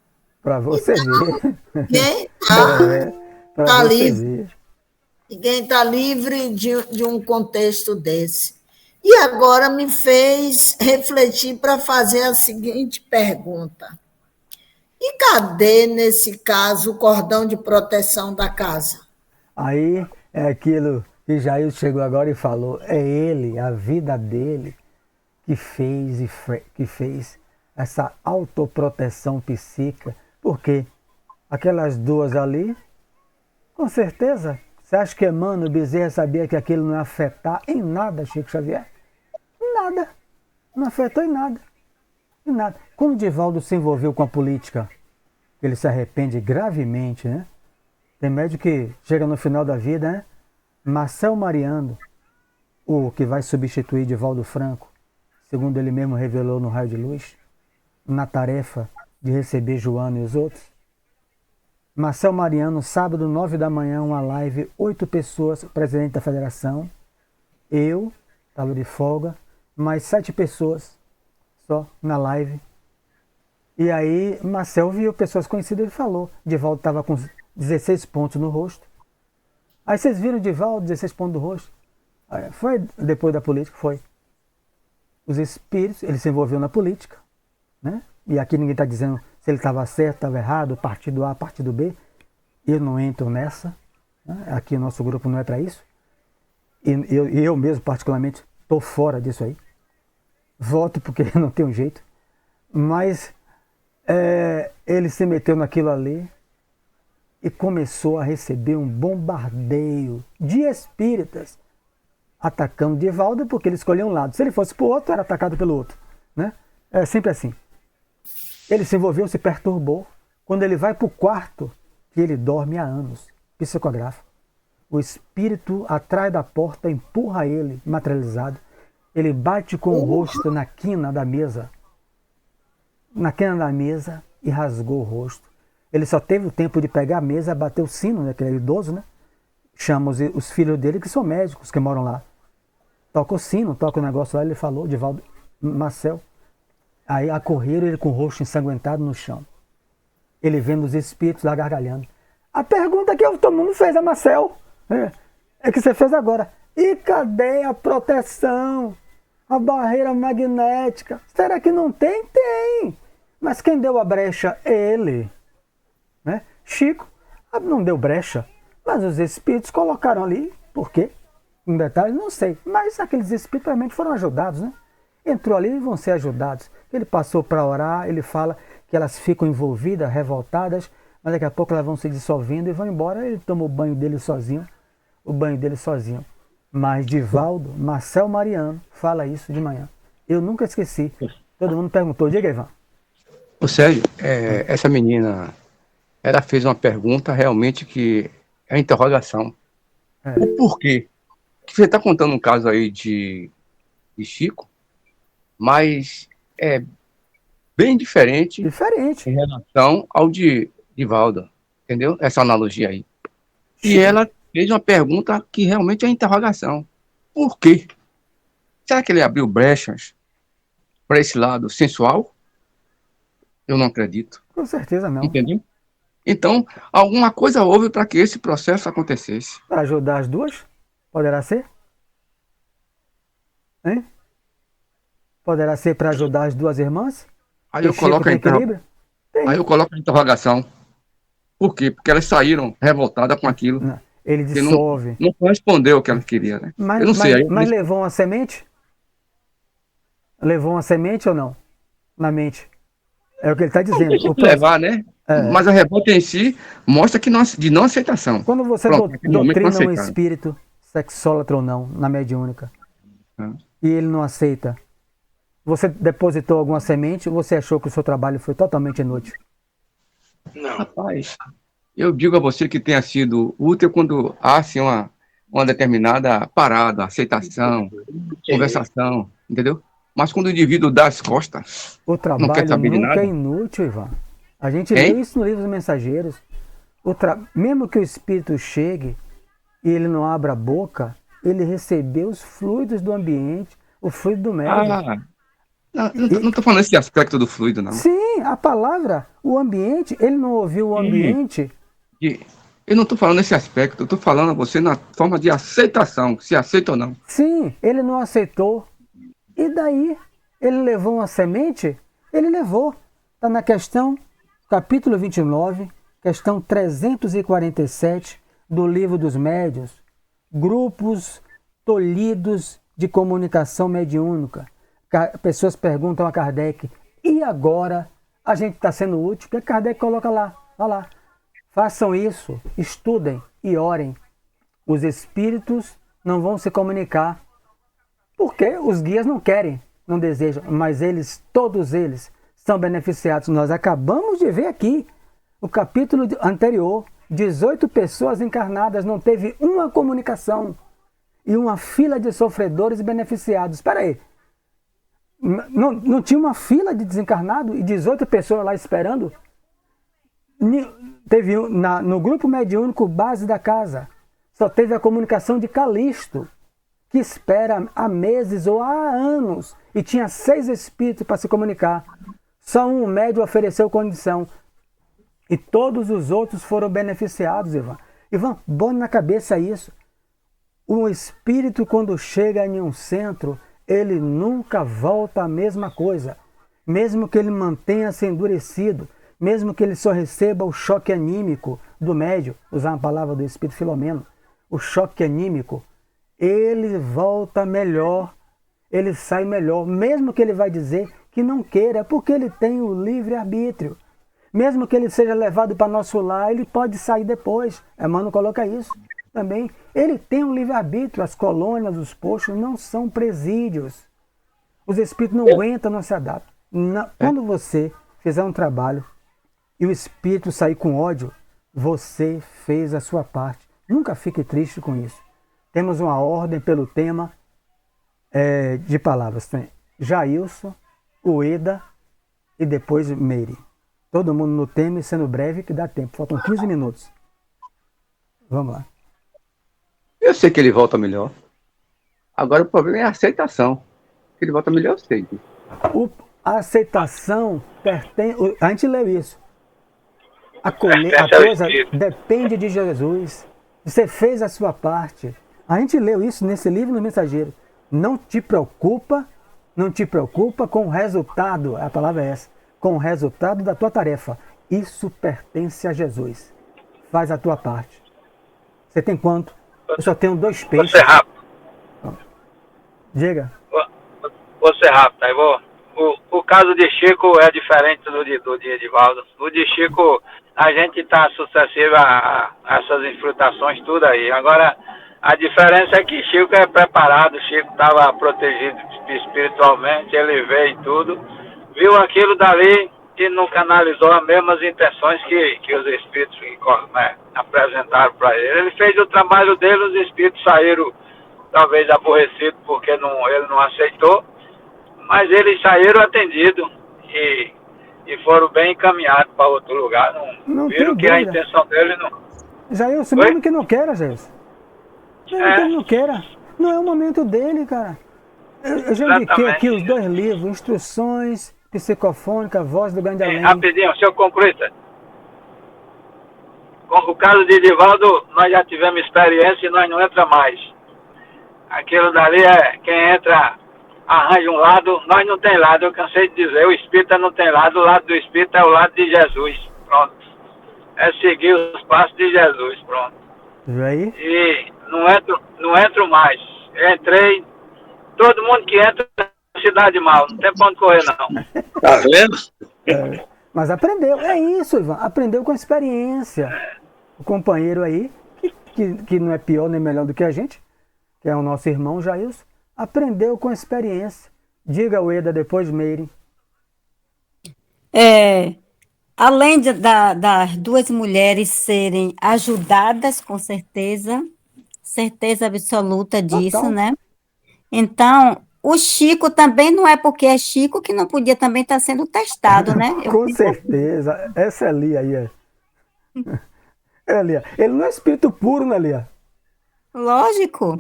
Para você ver. Ninguém Tá livre. Ver. Ninguém está livre de um contexto desse. E agora me fez refletir para fazer a seguinte pergunta. E cadê, nesse caso, o cordão de proteção da casa? Aí é aquilo que Jair chegou agora e falou. É ele, a vida dele, que fez essa autoproteção psíquica. Por quê? Aquelas duas ali, com certeza. Você acha que Emmanuel Bezerra sabia que aquilo não ia afetar em nada Chico Xavier? Em nada. Não afetou em nada. Em nada. Quando o Divaldo se envolveu com a política, ele se arrepende gravemente, né? Tem médico que chega no final da vida, né? Marcel Mariano, o que vai substituir Divaldo Franco, segundo ele mesmo revelou no Raio de Luz, na tarefa de receber Joana e os outros. Marcel Mariano, sábado, 9 da manhã, uma live, 8 pessoas, presidente da federação, eu, estava de folga, mais 7 pessoas só na live. E aí Marcel viu pessoas conhecidas e falou, Divaldo estava com 16 pontos no rosto. Aí vocês viram Divaldo, 16 pontos no rosto? Aí, foi depois da política, foi. Os espíritos, ele se envolveu na política, né? E aqui ninguém está dizendo se ele estava certo, estava errado, partido A, partido B. Eu não entro nessa, né? Aqui o nosso grupo não é para isso. E eu mesmo, particularmente, estou fora disso aí. Voto porque não tem um jeito. Mas ele se meteu naquilo ali e começou a receber um bombardeio de espíritas atacando Divaldo porque ele escolheu um lado. Se ele fosse para o outro, era atacado pelo outro, né? É sempre assim. Ele se envolveu, se perturbou. Quando ele vai para o quarto, que ele dorme há anos, psicografa, o espírito atrás da porta empurra ele, materializado. Ele bate com o rosto na quina da mesa. Na quina da mesa e rasgou o rosto. Ele só teve o tempo de pegar a mesa, bater o sino, né, que ele é idoso, né? Chama os filhos dele, que são médicos, que moram lá. toca o sino, toca o negócio lá, ele falou, Divaldo, Marcel. Aí acorreram ele com o rosto ensanguentado no chão. Ele vendo os espíritos lá gargalhando. A pergunta que todo mundo fez a Marcel é que você fez agora. E cadê a proteção? A barreira magnética? Será que não tem? Tem! Mas quem deu a brecha? Ele. Né? Chico não deu brecha. Mas os espíritos colocaram ali. Por quê? Em detalhes, não sei. Mas aqueles espíritos realmente foram ajudados, né? Entrou ali e vão ser ajudados. Ele passou para orar, ele fala que elas ficam envolvidas, revoltadas, mas daqui a pouco elas vão se dissolvendo e vão embora. Ele toma o banho dele sozinho. Mas Divaldo, Marcel Mariano, fala isso de manhã. Eu nunca esqueci. Todo mundo perguntou. Diga, Ivan. Ô Sérgio, essa menina, ela fez uma pergunta realmente que é interrogação. O porquê? Que você está contando um caso aí de Chico, mas é bem diferente em relação ao de Divaldo, entendeu? Essa analogia aí. E ela fez uma pergunta que realmente é interrogação. Por quê? Será que ele abriu brechas para esse lado sensual? Eu não acredito. Com certeza não. Entendeu? Então, alguma coisa houve para que esse processo acontecesse. Para ajudar as duas? Poderá ser? Hein? Poderá ser para ajudar as duas irmãs? Aí eu coloco a interrogação. Por quê? Porque elas saíram revoltadas com aquilo. Não, ele dissolve. Não correspondeu ao que ela queria, né? Mas, eu não sei. Mas levou uma semente? Levou uma semente ou não? Na mente. É o que ele está dizendo. Deixa de levar, né? Mas a revolta em si mostra que de não aceitação. Quando você doutrina um espírito, sexólatra ou não, na mediúnica, e ele não aceita, você depositou alguma semente ou você achou que o seu trabalho foi totalmente inútil? Não. Rapaz, eu digo a você que tenha sido útil quando há assim, uma determinada parada, aceitação, conversação, entendeu? Mas quando o indivíduo dá as costas, o trabalho não quer saber de nunca nada. É inútil, Ivan. A gente lê isso no livro dos Mensageiros. Mesmo que o espírito chegue e ele não abra a boca, ele recebeu os fluidos do ambiente, o fluido do médium. Não estou falando esse aspecto do fluido, não. Sim, a palavra, o ambiente, ele não ouviu o ambiente. Eu não estou falando esse aspecto, eu estou falando a você na forma de aceitação, se aceita ou não. Sim, ele não aceitou. E daí? Ele levou uma semente? Ele levou. Está na questão, capítulo 29, questão 347 do Livro dos Médiuns. Grupos tolhidos de comunicação mediúnica. Pessoas perguntam a Kardec, e agora a gente está sendo útil? Porque Kardec coloca lá, olha lá. Façam isso, estudem e orem. Os espíritos não vão se comunicar. Porque os guias não querem, não desejam, mas todos eles, são beneficiados. Nós acabamos de ver aqui, o capítulo anterior, 18 pessoas encarnadas, não teve uma comunicação e uma fila de sofredores beneficiados. Espera aí, não tinha uma fila de desencarnados e 18 pessoas lá esperando? Teve no grupo mediúnico base da casa, só teve a comunicação de Calixto, que espera há meses ou há anos, e tinha 6 espíritos para se comunicar. Só um médium ofereceu condição. E todos os outros foram beneficiados, Ivan. Ivan, bota na cabeça isso. O espírito, quando chega em um centro, ele nunca volta à mesma coisa. Mesmo que ele mantenha-se endurecido, mesmo que ele só receba o choque anímico do médium, usar a palavra do espírito Filomeno, o choque anímico, ele volta melhor, ele sai melhor, mesmo que ele vai dizer que não queira, porque ele tem o livre-arbítrio. Mesmo que ele seja levado para nosso lar, ele pode sair depois. Emmanuel coloca isso também. Ele tem um livre-arbítrio, as colônias, os postos não são presídios. Os espíritos não aguentam, não se adaptam. Quando você fizer um trabalho e o espírito sair com ódio, você fez a sua parte. Nunca fique triste com isso. Temos uma ordem pelo tema de palavras. Tem Jailson, Ueda e depois Meire. Todo mundo no tema e sendo breve, que dá tempo. Faltam 15 minutos. Vamos lá. Eu sei que ele volta melhor. Agora o problema é a aceitação. Que ele volta melhor, eu sei. A aceitação pertence. A gente leu isso. A Pertence ao coisa Espírito. depende de Jesus. Você fez a sua parte. A gente leu isso nesse livro no Mensageiro. Não te preocupa com o resultado, a palavra é essa, com o resultado da tua tarefa. Isso pertence a Jesus. Faz a tua parte. Você tem quanto? Eu só tenho 2 peixes. Vou ser rápido. Diga. Vou ser rápido, aí o caso de Chico é diferente do de Edivaldo. O de Chico, a gente está sucessivo a essas infiltrações, tudo aí. Agora, a diferença é que Chico é preparado, Chico estava protegido espiritualmente, ele veio e tudo, viu aquilo dali e não canalizou as mesmas intenções que os espíritos apresentaram para ele. Ele fez o trabalho dele, os espíritos saíram talvez aborrecidos porque ele não aceitou, mas eles saíram atendidos e foram bem encaminhados para outro lugar. Não Viram tem que a dúvida. intenção dele não... Jailson, Oi? mesmo que não queira, Jailson. Mesmo que ele não queira. Não é o momento dele, cara. Eu já indiquei aqui os 2 livros, Instruções Psicofônicas, Voz do Grande Além. Rapidinho, se eu concluir, com o caso de Edivaldo, nós já tivemos experiência e nós não entra mais. Aquilo dali é, quem entra, arranja um lado, nós não tem lado, eu cansei de dizer, o espírita não tem lado, o lado do espírita é o lado de Jesus, pronto. É seguir os passos de Jesus, pronto. Viu aí? E não entro mais. Entrei, todo mundo que entra é cidade mal, não tem pra onde correr não. Tá vendo? Mas aprendeu. É isso, Ivan. Aprendeu com a experiência. O companheiro aí, que não é pior nem melhor do que a gente, que é o nosso irmão Jailson, aprendeu com a experiência. Diga, Ueda, depois Meire. Além das 2 mulheres serem ajudadas, com certeza absoluta disso, Total. né? Então, o Chico também não é porque é Chico que não podia também estar sendo testado, né? Com certeza. Essa é Lia aí. É Lia. Ele não é espírito puro, né, Lia? Lógico.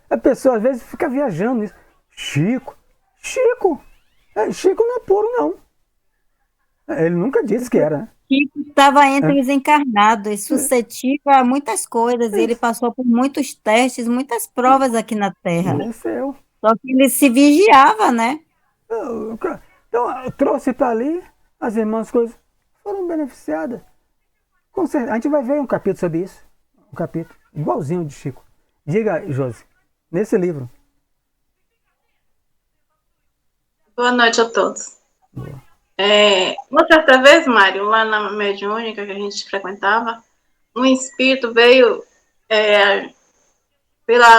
A pessoa às vezes fica viajando nisso. Chico. Chico não é puro, não. Ele nunca disse que era, né? Chico estava entre os encarnados, suscetível a muitas coisas, e ele passou por muitos testes, muitas provas aqui na Terra. Desceu. Só que ele se vigiava, né? Então, eu trouxe para ali, as irmãs coisas foram beneficiadas. Com certeza. A gente vai ver um capítulo sobre isso. Um capítulo igualzinho de Chico. Diga, Josi, nesse livro. Boa noite a todos. Uma certa vez, Mário, lá na mediúnica que a gente frequentava, um espírito veio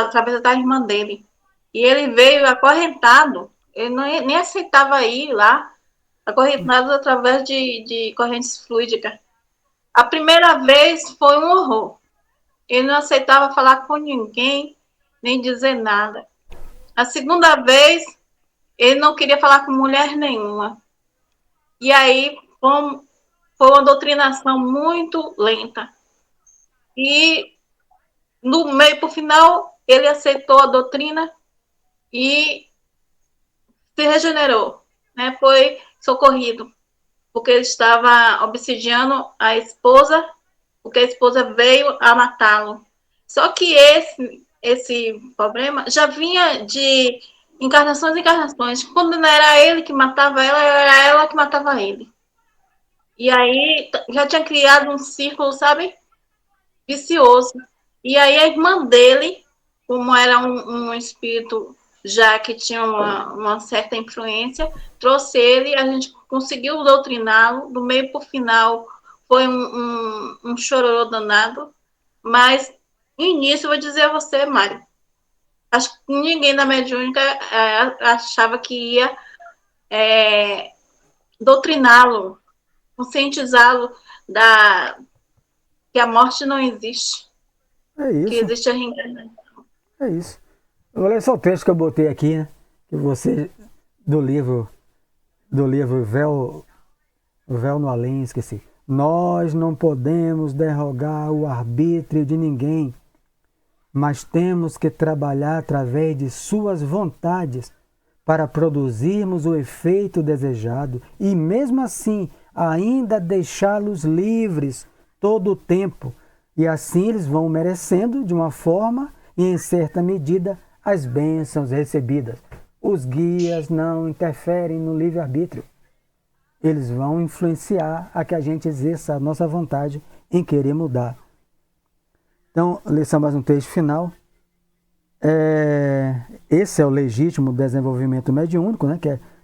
através da irmã dele. E ele veio acorrentado. Ele nem aceitava ir lá, acorrentado através de correntes fluídicas. A primeira vez foi um horror. Ele não aceitava falar com ninguém, nem dizer nada. A segunda vez, ele não queria falar com mulher nenhuma. E aí, foi uma doutrinação muito lenta. E, no meio para o final, ele aceitou a doutrina e se regenerou, né? Foi socorrido, porque ele estava obsidiando a esposa, porque a esposa veio a matá-lo. Só que esse problema já vinha de encarnações e encarnações. Quando não era ele que matava ela, era ela que matava ele. E aí já tinha criado um círculo, sabe, vicioso. E aí a irmã dele, como era um espírito já que tinha uma certa influência, trouxe ele, a gente conseguiu doutriná-lo, do meio para o final foi um chororô danado, mas no início, eu vou dizer a você, Mário, acho que ninguém da mediúnica achava que ia doutriná-lo, conscientizá-lo que a morte não existe, É isso. que existe a reencarnação. É isso. Olha só o texto que eu botei aqui, né? Que você, do livro Véu no Além, esqueci. Nós não podemos derrogar o arbítrio de ninguém. mas temos que trabalhar através de suas vontades para produzirmos o efeito desejado e, mesmo assim, ainda deixá-los livres todo o tempo. E assim eles vão merecendo, de uma forma e em certa medida, as bênçãos recebidas. Os guias não interferem no livre-arbítrio. Eles vão influenciar a que a gente exerça a nossa vontade em querer mudar. Então, lição mais um texto final. Esse é o legítimo desenvolvimento mediúnico, né?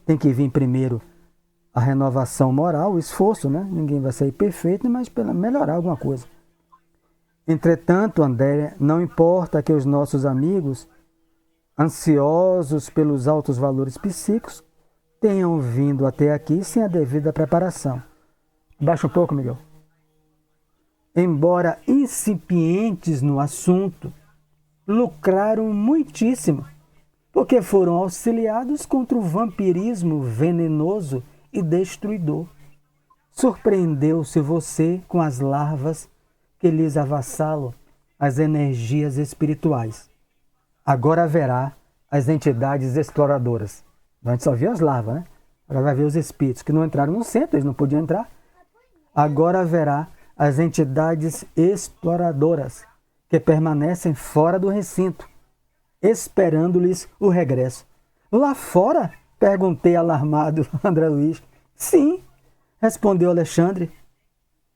Tem que vir primeiro a renovação moral, o esforço, né? Ninguém vai sair perfeito, mas para melhorar alguma coisa. Entretanto, André, não importa que os nossos amigos, ansiosos pelos altos valores psíquicos, tenham vindo até aqui sem a devida preparação. Baixa um pouco, Miguel. Embora incipientes no assunto, lucraram muitíssimo, porque foram auxiliados contra o vampirismo venenoso e destruidor. Surpreendeu-se você com as larvas que lhes avassalam as energias espirituais. Agora haverá as entidades exploradoras. A gente só viu as larvas, né? Agora vai ver os espíritos que não entraram no centro, eles não podiam entrar. Agora haverá as entidades exploradoras que permanecem fora do recinto, esperando-lhes o regresso. Lá fora? Perguntei alarmado André Luiz. Sim, respondeu Alexandre.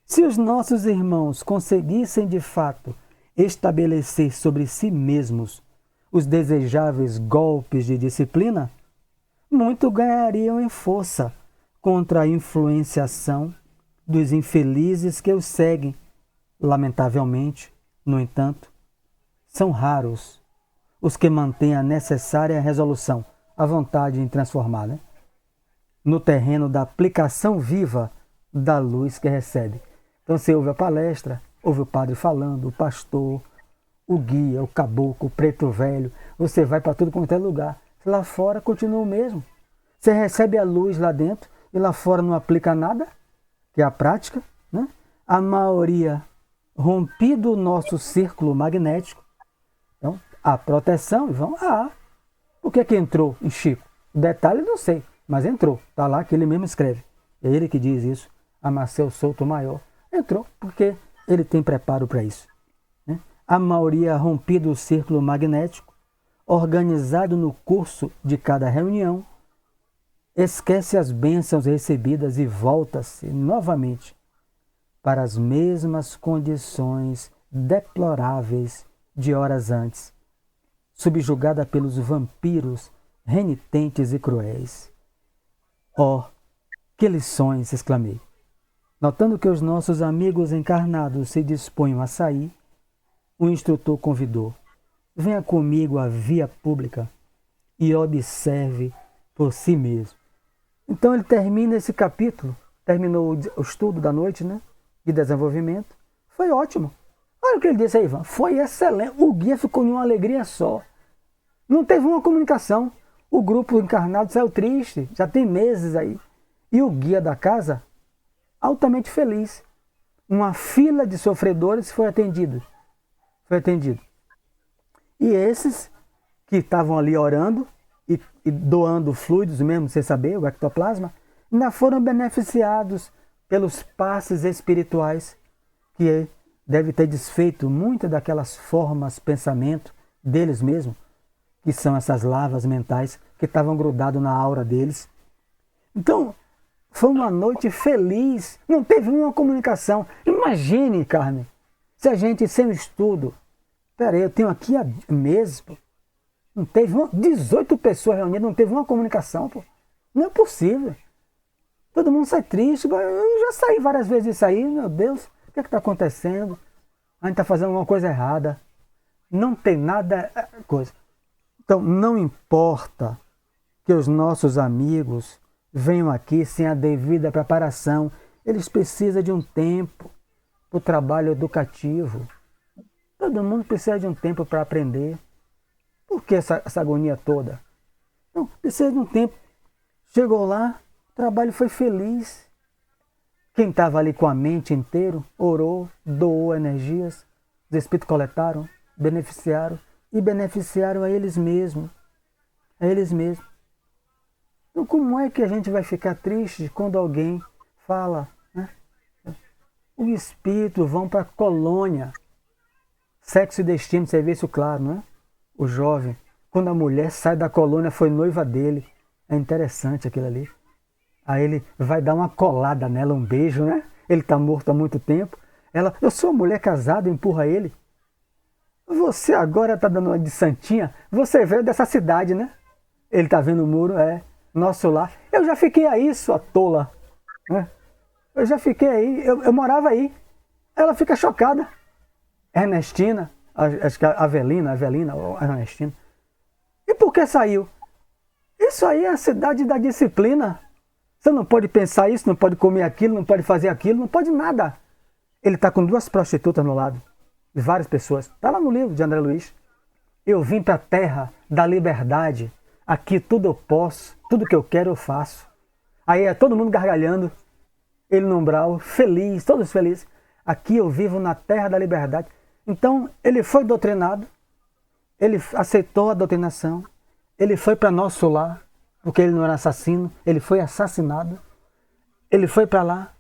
Se os nossos irmãos conseguissem de fato estabelecer sobre si mesmos os desejáveis golpes de disciplina, muito ganhariam em força contra a influenciação dos infelizes que os seguem. Lamentavelmente, no entanto, são raros os que mantêm a necessária resolução, a vontade em transformar, né? No terreno da aplicação viva da luz que recebe. Então você ouve a palestra, ouve o padre falando, o pastor, o guia, o caboclo, o preto velho, você vai para tudo quanto é lugar. Lá fora continua o mesmo. Você recebe a luz lá dentro e lá fora não aplica nada, que é a prática, né? A maioria rompido o nosso círculo magnético. Então, a proteção, e vão, por que entrou em Chico? O detalhe não sei, mas entrou. Está lá que ele mesmo escreve. É ele que diz isso, a Marcel Souto Maior. Entrou porque ele tem preparo para isso. Né? A maioria rompido o círculo magnético, organizado no curso de cada reunião, esquece as bênçãos recebidas e volta-se novamente para as mesmas condições deploráveis de horas antes, subjugada pelos vampiros renitentes e cruéis. Oh, que lições! Exclamei. Notando que os nossos amigos encarnados se dispunham a sair, o instrutor convidou: venha comigo à via pública e observe por si mesmo. Então ele termina esse capítulo, terminou o estudo da noite, né, de desenvolvimento. Foi ótimo. Olha o que ele disse aí, Ivan. Foi excelente. O guia ficou numa alegria só. Não teve uma comunicação. O grupo encarnado saiu triste, já tem meses aí. E o guia da casa, altamente feliz. Uma fila de sofredores foi atendido. E esses que estavam ali orando e doando fluidos mesmo, sem saber, o ectoplasma, ainda foram beneficiados pelos passes espirituais que deve ter desfeito muitas daquelas formas de pensamento deles mesmos, que são essas lavas mentais que estavam grudadas na aura deles. Então, foi uma noite feliz, não teve uma comunicação. Imagine, Carmen, se a gente sem estudo, peraí, eu tenho aqui há meses, pô, não teve 18 pessoas reunidas, não teve uma comunicação, pô. Não é possível. Todo mundo sai triste, eu já saí várias vezes disso aí, meu Deus, o que está acontecendo? A gente está fazendo uma coisa errada. Não tem nada, coisa. Então, não importa que os nossos amigos venham aqui sem a devida preparação, eles precisam de um tempo para o trabalho educativo. Todo mundo precisa de um tempo para aprender. Por que essa agonia toda? Não, precisa de um tempo. Chegou lá, o trabalho foi feliz. Quem estava ali com a mente inteira, orou, doou energias, os espíritos coletaram, beneficiaram e beneficiaram a eles mesmos. A eles mesmos. Então, como é que a gente vai ficar triste quando alguém fala, né? O espírito vão para a colônia. Sexo e destino, você vê isso claro, não é? O jovem, quando a mulher sai da colônia, foi noiva dele. É interessante aquilo ali. Aí ele vai dar uma colada nela, um beijo, né? Ele está morto há muito tempo. Ela, eu sou uma mulher casada, empurra ele. Você agora está dando uma de santinha. Você veio dessa cidade, né? Ele está vendo o muro, nosso lar. Eu já fiquei aí, sua tola. Né? Eu já fiquei aí, eu morava aí. Ela fica chocada. Ernestina, acho que a Avelina ou Ernestina. E por que saiu? Isso aí é a cidade da disciplina. Você não pode pensar isso, não pode comer aquilo, não pode fazer aquilo, não pode nada. Ele está com 2 prostitutas no lado. E várias pessoas. Está lá no livro de André Luiz. Eu vim para a terra da liberdade. Aqui tudo eu posso, tudo que eu quero eu faço. Aí é todo mundo gargalhando. Ele no umbral, feliz, todos felizes. Aqui eu vivo na terra da liberdade. Então ele foi doutrinado. Ele aceitou a doutrinação. Ele foi para nosso lar. Porque ele não era assassino, ele foi assassinado. Ele foi para lá.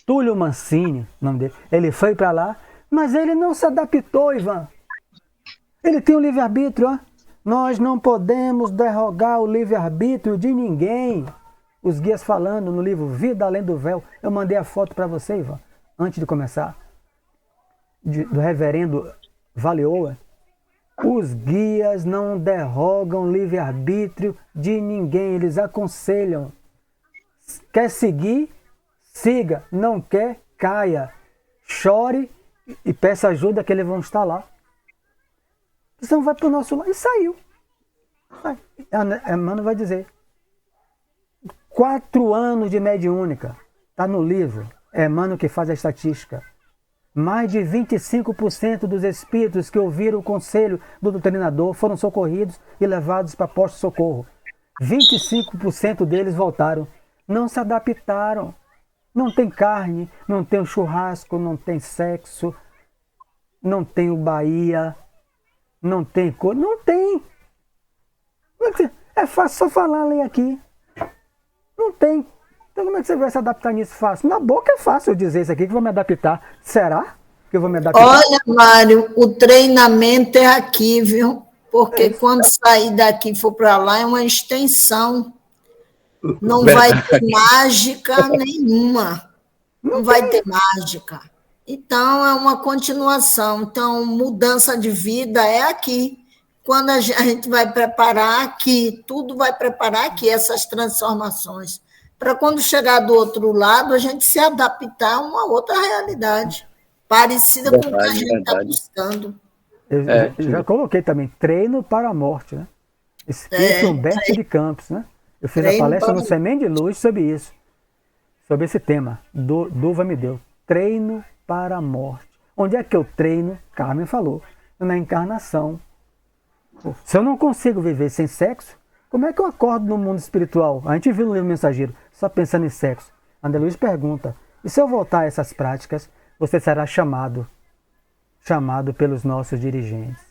Túlio Mancini, o nome dele. Ele foi para lá, mas ele não se adaptou, Ivan. Ele tem o livre-arbítrio, ó. Nós não podemos derrogar o livre-arbítrio de ninguém. Os guias falando no livro Vida Além do Véu. Eu mandei a foto para você, Ivan, antes de começar. Do reverendo Valeoa. Os guias não derrogam livre-arbítrio de ninguém, eles aconselham. Quer seguir? Siga. Não quer? Caia. Chore e peça ajuda que eles vão estar lá. Então vai para o nosso lado. E saiu. Emmanuel vai dizer. 4 anos de mediúnica. Está no livro. É Emmanuel que faz a estatística. Mais de 25% dos espíritos que ouviram o conselho do doutrinador foram socorridos e levados para posto de socorro. 25% deles voltaram. Não se adaptaram. Não tem carne, não tem o churrasco, não tem sexo, não tem o Bahia, não tem cor. Não tem. É fácil só falar, ler aqui. Não tem. Então como é que você vai se adaptar nisso fácil? Na boca é fácil eu dizer isso aqui, que eu vou me adaptar. Será que eu vou me adaptar? Olha, Mário, o treinamento é aqui, viu? Porque quando sair daqui e for para lá, é uma extensão. Não vai ter mágica nenhuma. Não vai ter mágica. Então, é uma continuação. Então, mudança de vida é aqui. Quando a gente vai preparar aqui, tudo vai preparar aqui, essas transformações. Para quando chegar do outro lado, a gente se adaptar a uma outra realidade, parecida com o que a gente está buscando. Eu já coloquei também, treino para a morte, né? Espírito Humberto de Campos, né? Eu fiz a palestra no Semente de Luz sobre isso, sobre esse tema. Duva me deu. Treino para a morte. Onde é que eu treino? Carmen falou. Na encarnação. Se eu não consigo viver sem sexo, como é que eu acordo no mundo espiritual? A gente viu no livro Mensageiro, só pensando em sexo. André Luiz pergunta, e se eu voltar a essas práticas, você será chamado pelos nossos dirigentes.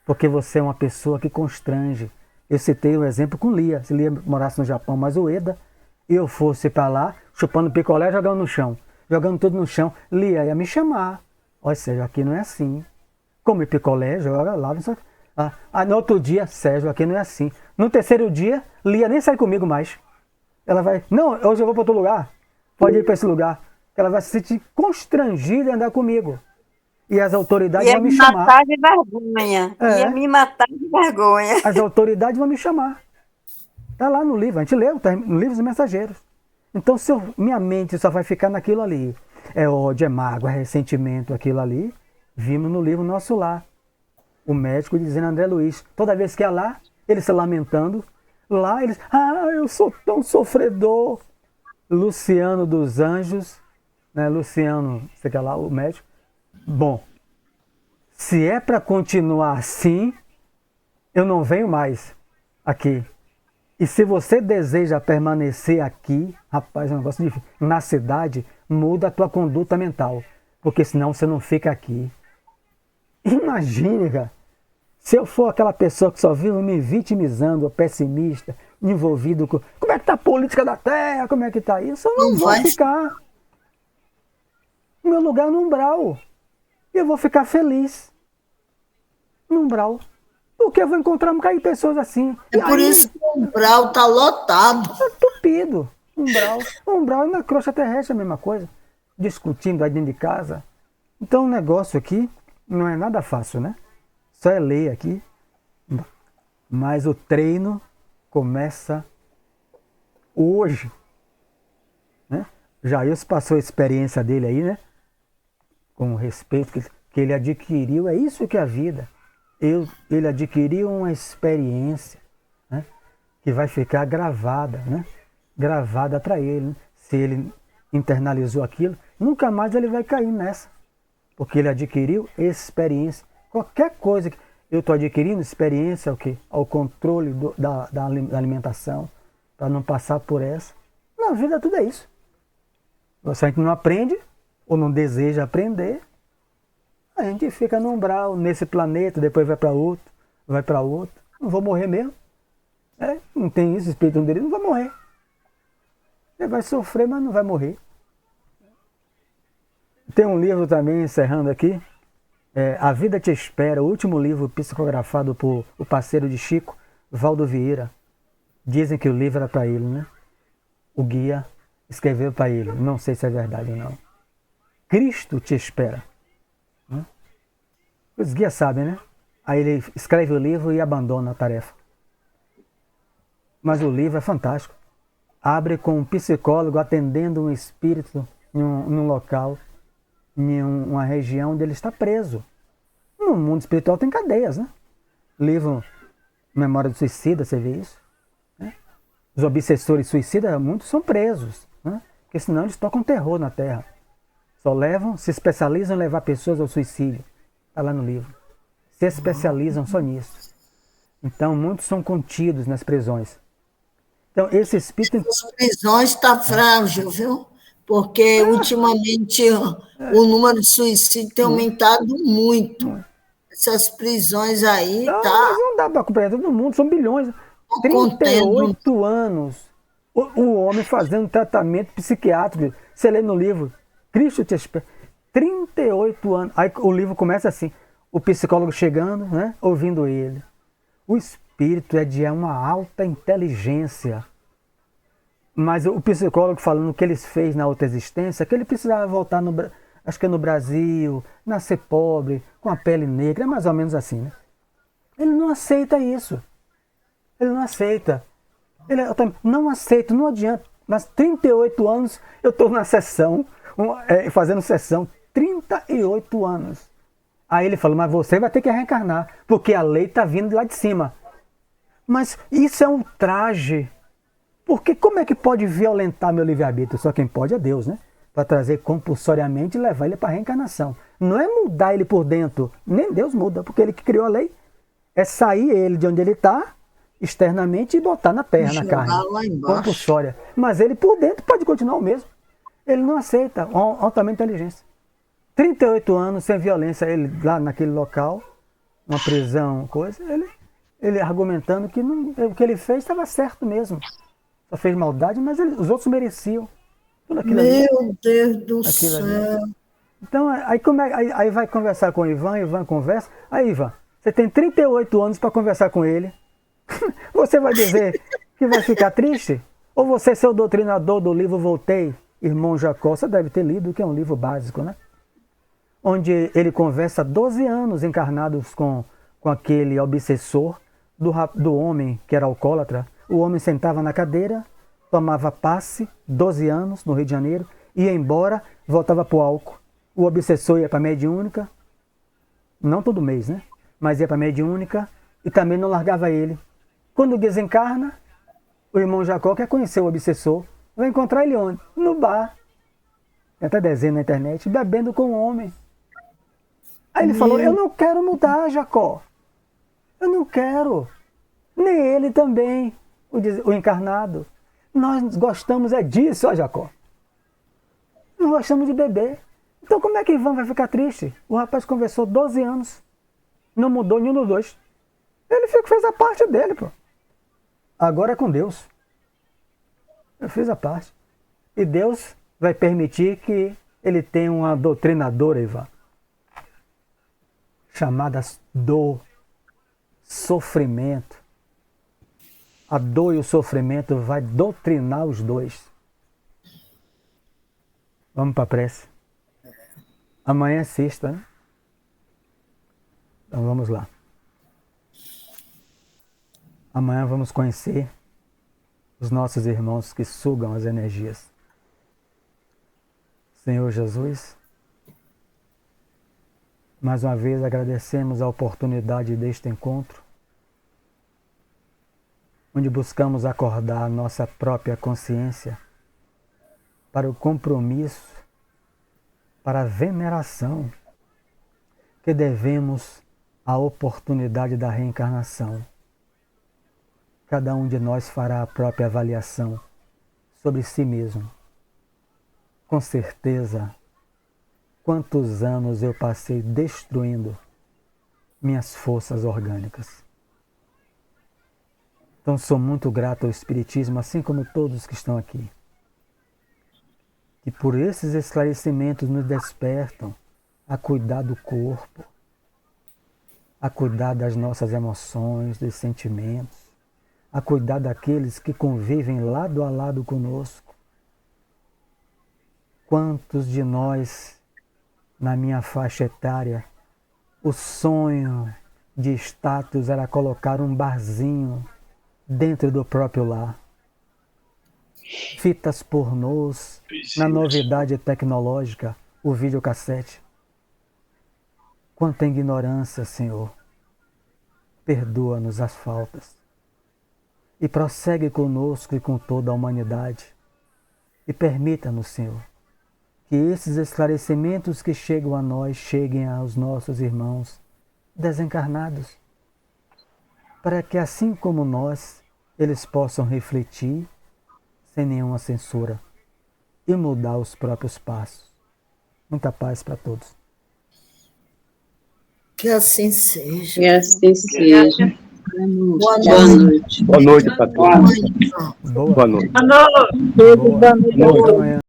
Porque você é uma pessoa que constrange. Eu citei um exemplo com Lia. Se Lia morasse no Japão, mas o Eda, e eu fosse para lá, chupando picolé, jogando no chão. Jogando tudo no chão. Lia ia me chamar. Olha, Sérgio, aqui não é assim. Come picolé, joga lá. No outro dia, Sérgio, aqui não é assim. No terceiro dia, Lia nem sai comigo mais. Ela vai, não, hoje eu vou para outro lugar. Pode ir para esse lugar. Ela vai se sentir constrangida em andar comigo. E as autoridades vão me chamar. Ia me matar de vergonha. Ia me matar de vergonha. As autoridades vão me chamar. Está lá no livro, a gente leu, está no livro dos Mensageiros. Então, se minha mente só vai ficar naquilo ali, é ódio, é mágoa, é ressentimento, aquilo ali, vimos no livro Nosso Lar. O médico dizendo, André Luiz, toda vez que é lá, ele se lamentando, lá eles, eu sou tão sofredor. Luciano dos Anjos, né, Luciano, sei que é lá, o médico. Bom, se é para continuar assim, eu não venho mais aqui. E se você deseja permanecer aqui, rapaz, é um negócio difícil, na cidade, muda a tua conduta mental, porque senão você não fica aqui. Imagine, cara, se eu for aquela pessoa que só vive me vitimizando, ou pessimista, envolvido com como é que tá a política da Terra, como é que tá isso, eu não vou ficar. O meu lugar é no umbral. Eu vou ficar feliz no umbral. Porque eu vou encontrar um bocado de pessoas assim. É por isso que o umbral está lotado. É tupido. Umbral e na crosta terrestre é a mesma coisa. Discutindo aí dentro de casa. Então o negócio aqui não é nada fácil, né? Só é lei aqui. Mas o treino começa hoje. Né? Jailson passou a experiência dele aí, né? Com o respeito que ele adquiriu. É isso que é a vida. Ele adquiriu uma experiência, né? Que vai ficar gravada, né? Gravada para ele. Né? Se ele internalizou aquilo, nunca mais ele vai cair nessa. Porque ele adquiriu experiência. Qualquer coisa que eu estou adquirindo, experiência o quê? Ao controle da alimentação, para não passar por essa. Na vida tudo é isso. Se a gente não aprende, ou não deseja aprender, a gente fica no umbral, nesse planeta, depois vai para outro, vai para outro. Não vou morrer mesmo. Não tem isso, espírito dele, não vai morrer. Ele vai sofrer, mas não vai morrer. Tem um livro também, encerrando aqui, A Vida Te Espera, o último livro psicografado por o parceiro de Chico, Valdo Vieira. Dizem que o livro era para ele, né? O guia escreveu para ele. Não sei se é verdade ou não. Cristo te espera. Os guias sabem, né? Aí ele escreve o livro e abandona a tarefa. Mas o livro é fantástico. Abre com um psicólogo atendendo um espírito em um local, em uma região onde ele está preso. No mundo espiritual tem cadeias, né? Livro Memória do Suicida, você vê isso? Né? Os obsessores suicidas, muitos são presos, né? Porque senão eles tocam terror na Terra. Se especializam em levar pessoas ao suicídio. Está lá no livro. Se especializam só nisso. Então, muitos são contidos nas prisões. Então, esse espírito... As prisões está frágil, viu? Porque, ultimamente, o número de suicídio tem aumentado muito. Essas prisões aí, não, mas não dá para compreender todo mundo, são bilhões. 38 anos. O homem fazendo tratamento psiquiátrico. Você lê no livro, Cristo te espera. 38 anos. Aí o livro começa assim, o psicólogo chegando, né, ouvindo ele. O espírito é de uma alta inteligência. Mas o psicólogo falando o que ele fez na outra existência, que ele precisava voltar, acho que no Brasil, nascer pobre, com a pele negra, é mais ou menos assim, né? Ele não aceita isso. Ele não aceita. Não aceito, não adianta. Mas 38 anos eu estou na sessão, fazendo sessão, 38 anos. Aí ele falou, mas você vai ter que reencarnar, porque a lei está vindo de lá de cima. Mas isso é um traje. Porque como é que pode violentar meu livre-arbítrio? Só quem pode é Deus, né? Para trazer compulsoriamente e levar ele para a reencarnação. Não é mudar ele por dentro, nem Deus muda, porque ele que criou a lei. É sair ele de onde ele está, externamente, e botar na terra, na carne. Compulsória. Mas ele por dentro pode continuar o mesmo. Ele não aceita, altamente inteligência. 38 anos sem violência, ele lá naquele local, uma prisão, coisa, ele argumentando que o que ele fez estava certo mesmo. Só fez maldade, mas os outros mereciam. Tudo aquilo Meu Deus do céu. Ali. Então, aí vai conversar com o Ivan conversa. Aí, Ivan, você tem 38 anos para conversar com ele. Você vai dizer que vai ficar triste? Ou você, seu doutrinador do livro Voltei, Irmão Jacó, você deve ter lido, que é um livro básico, né? Onde ele conversa 12 anos encarnados com aquele obsessor do homem que era alcoólatra. O homem sentava na cadeira, tomava passe, 12 anos, no Rio de Janeiro, ia embora, voltava para o álcool. O obsessor ia para a mediúnica, não todo mês, né? Mas ia para a mediúnica e também não largava ele. Quando desencarna, o irmão Jacó quer conhecer o obsessor. Vai encontrar ele onde? No bar. Tem até desenho na internet, bebendo com o homem. Aí ele falou, eu não quero mudar, Jacó. Eu não quero. Nem ele também, o encarnado. Nós gostamos disso, ó, Jacó. Nós gostamos de beber. Então como é que Ivan vai ficar triste? O rapaz conversou 12 anos Não mudou nenhum dos dois. Ele fez a parte dele, pô. Agora é com Deus. Eu fiz a parte. E Deus vai permitir que ele tenha uma doutrinadora, Ivan, chamada dor, sofrimento. A dor e o sofrimento vai doutrinar os dois. Vamos para a prece. Amanhã é sexta, né? Então vamos lá. Amanhã vamos conhecer os nossos irmãos que sugam as energias. Senhor Jesus, mais uma vez agradecemos a oportunidade deste encontro, onde buscamos acordar a nossa própria consciência para o compromisso, para a veneração que devemos à oportunidade da reencarnação. Cada um de nós fará a própria avaliação sobre si mesmo. Com certeza, quantos anos eu passei destruindo minhas forças orgânicas. Então sou muito grato ao Espiritismo, assim como todos que estão aqui. E por esses esclarecimentos nos despertam a cuidar do corpo, a cuidar das nossas emoções, dos sentimentos, a cuidar daqueles que convivem lado a lado conosco. Quantos de nós, na minha faixa etária, o sonho de status era colocar um barzinho dentro do próprio lar? Fitas pornôs, na novidade tecnológica, o videocassete. Quanta ignorância, Senhor. Perdoa-nos as faltas. E prossegue conosco e com toda a humanidade. E permita-nos, Senhor, que esses esclarecimentos que chegam a nós cheguem aos nossos irmãos desencarnados, para que assim como nós, eles possam refletir sem nenhuma censura e mudar os próprios passos. Muita paz para todos. Que assim seja. Que assim seja. Boa noite. Boa noite para todos. Boa noite. Boa noite. Boa noite. Boa noite.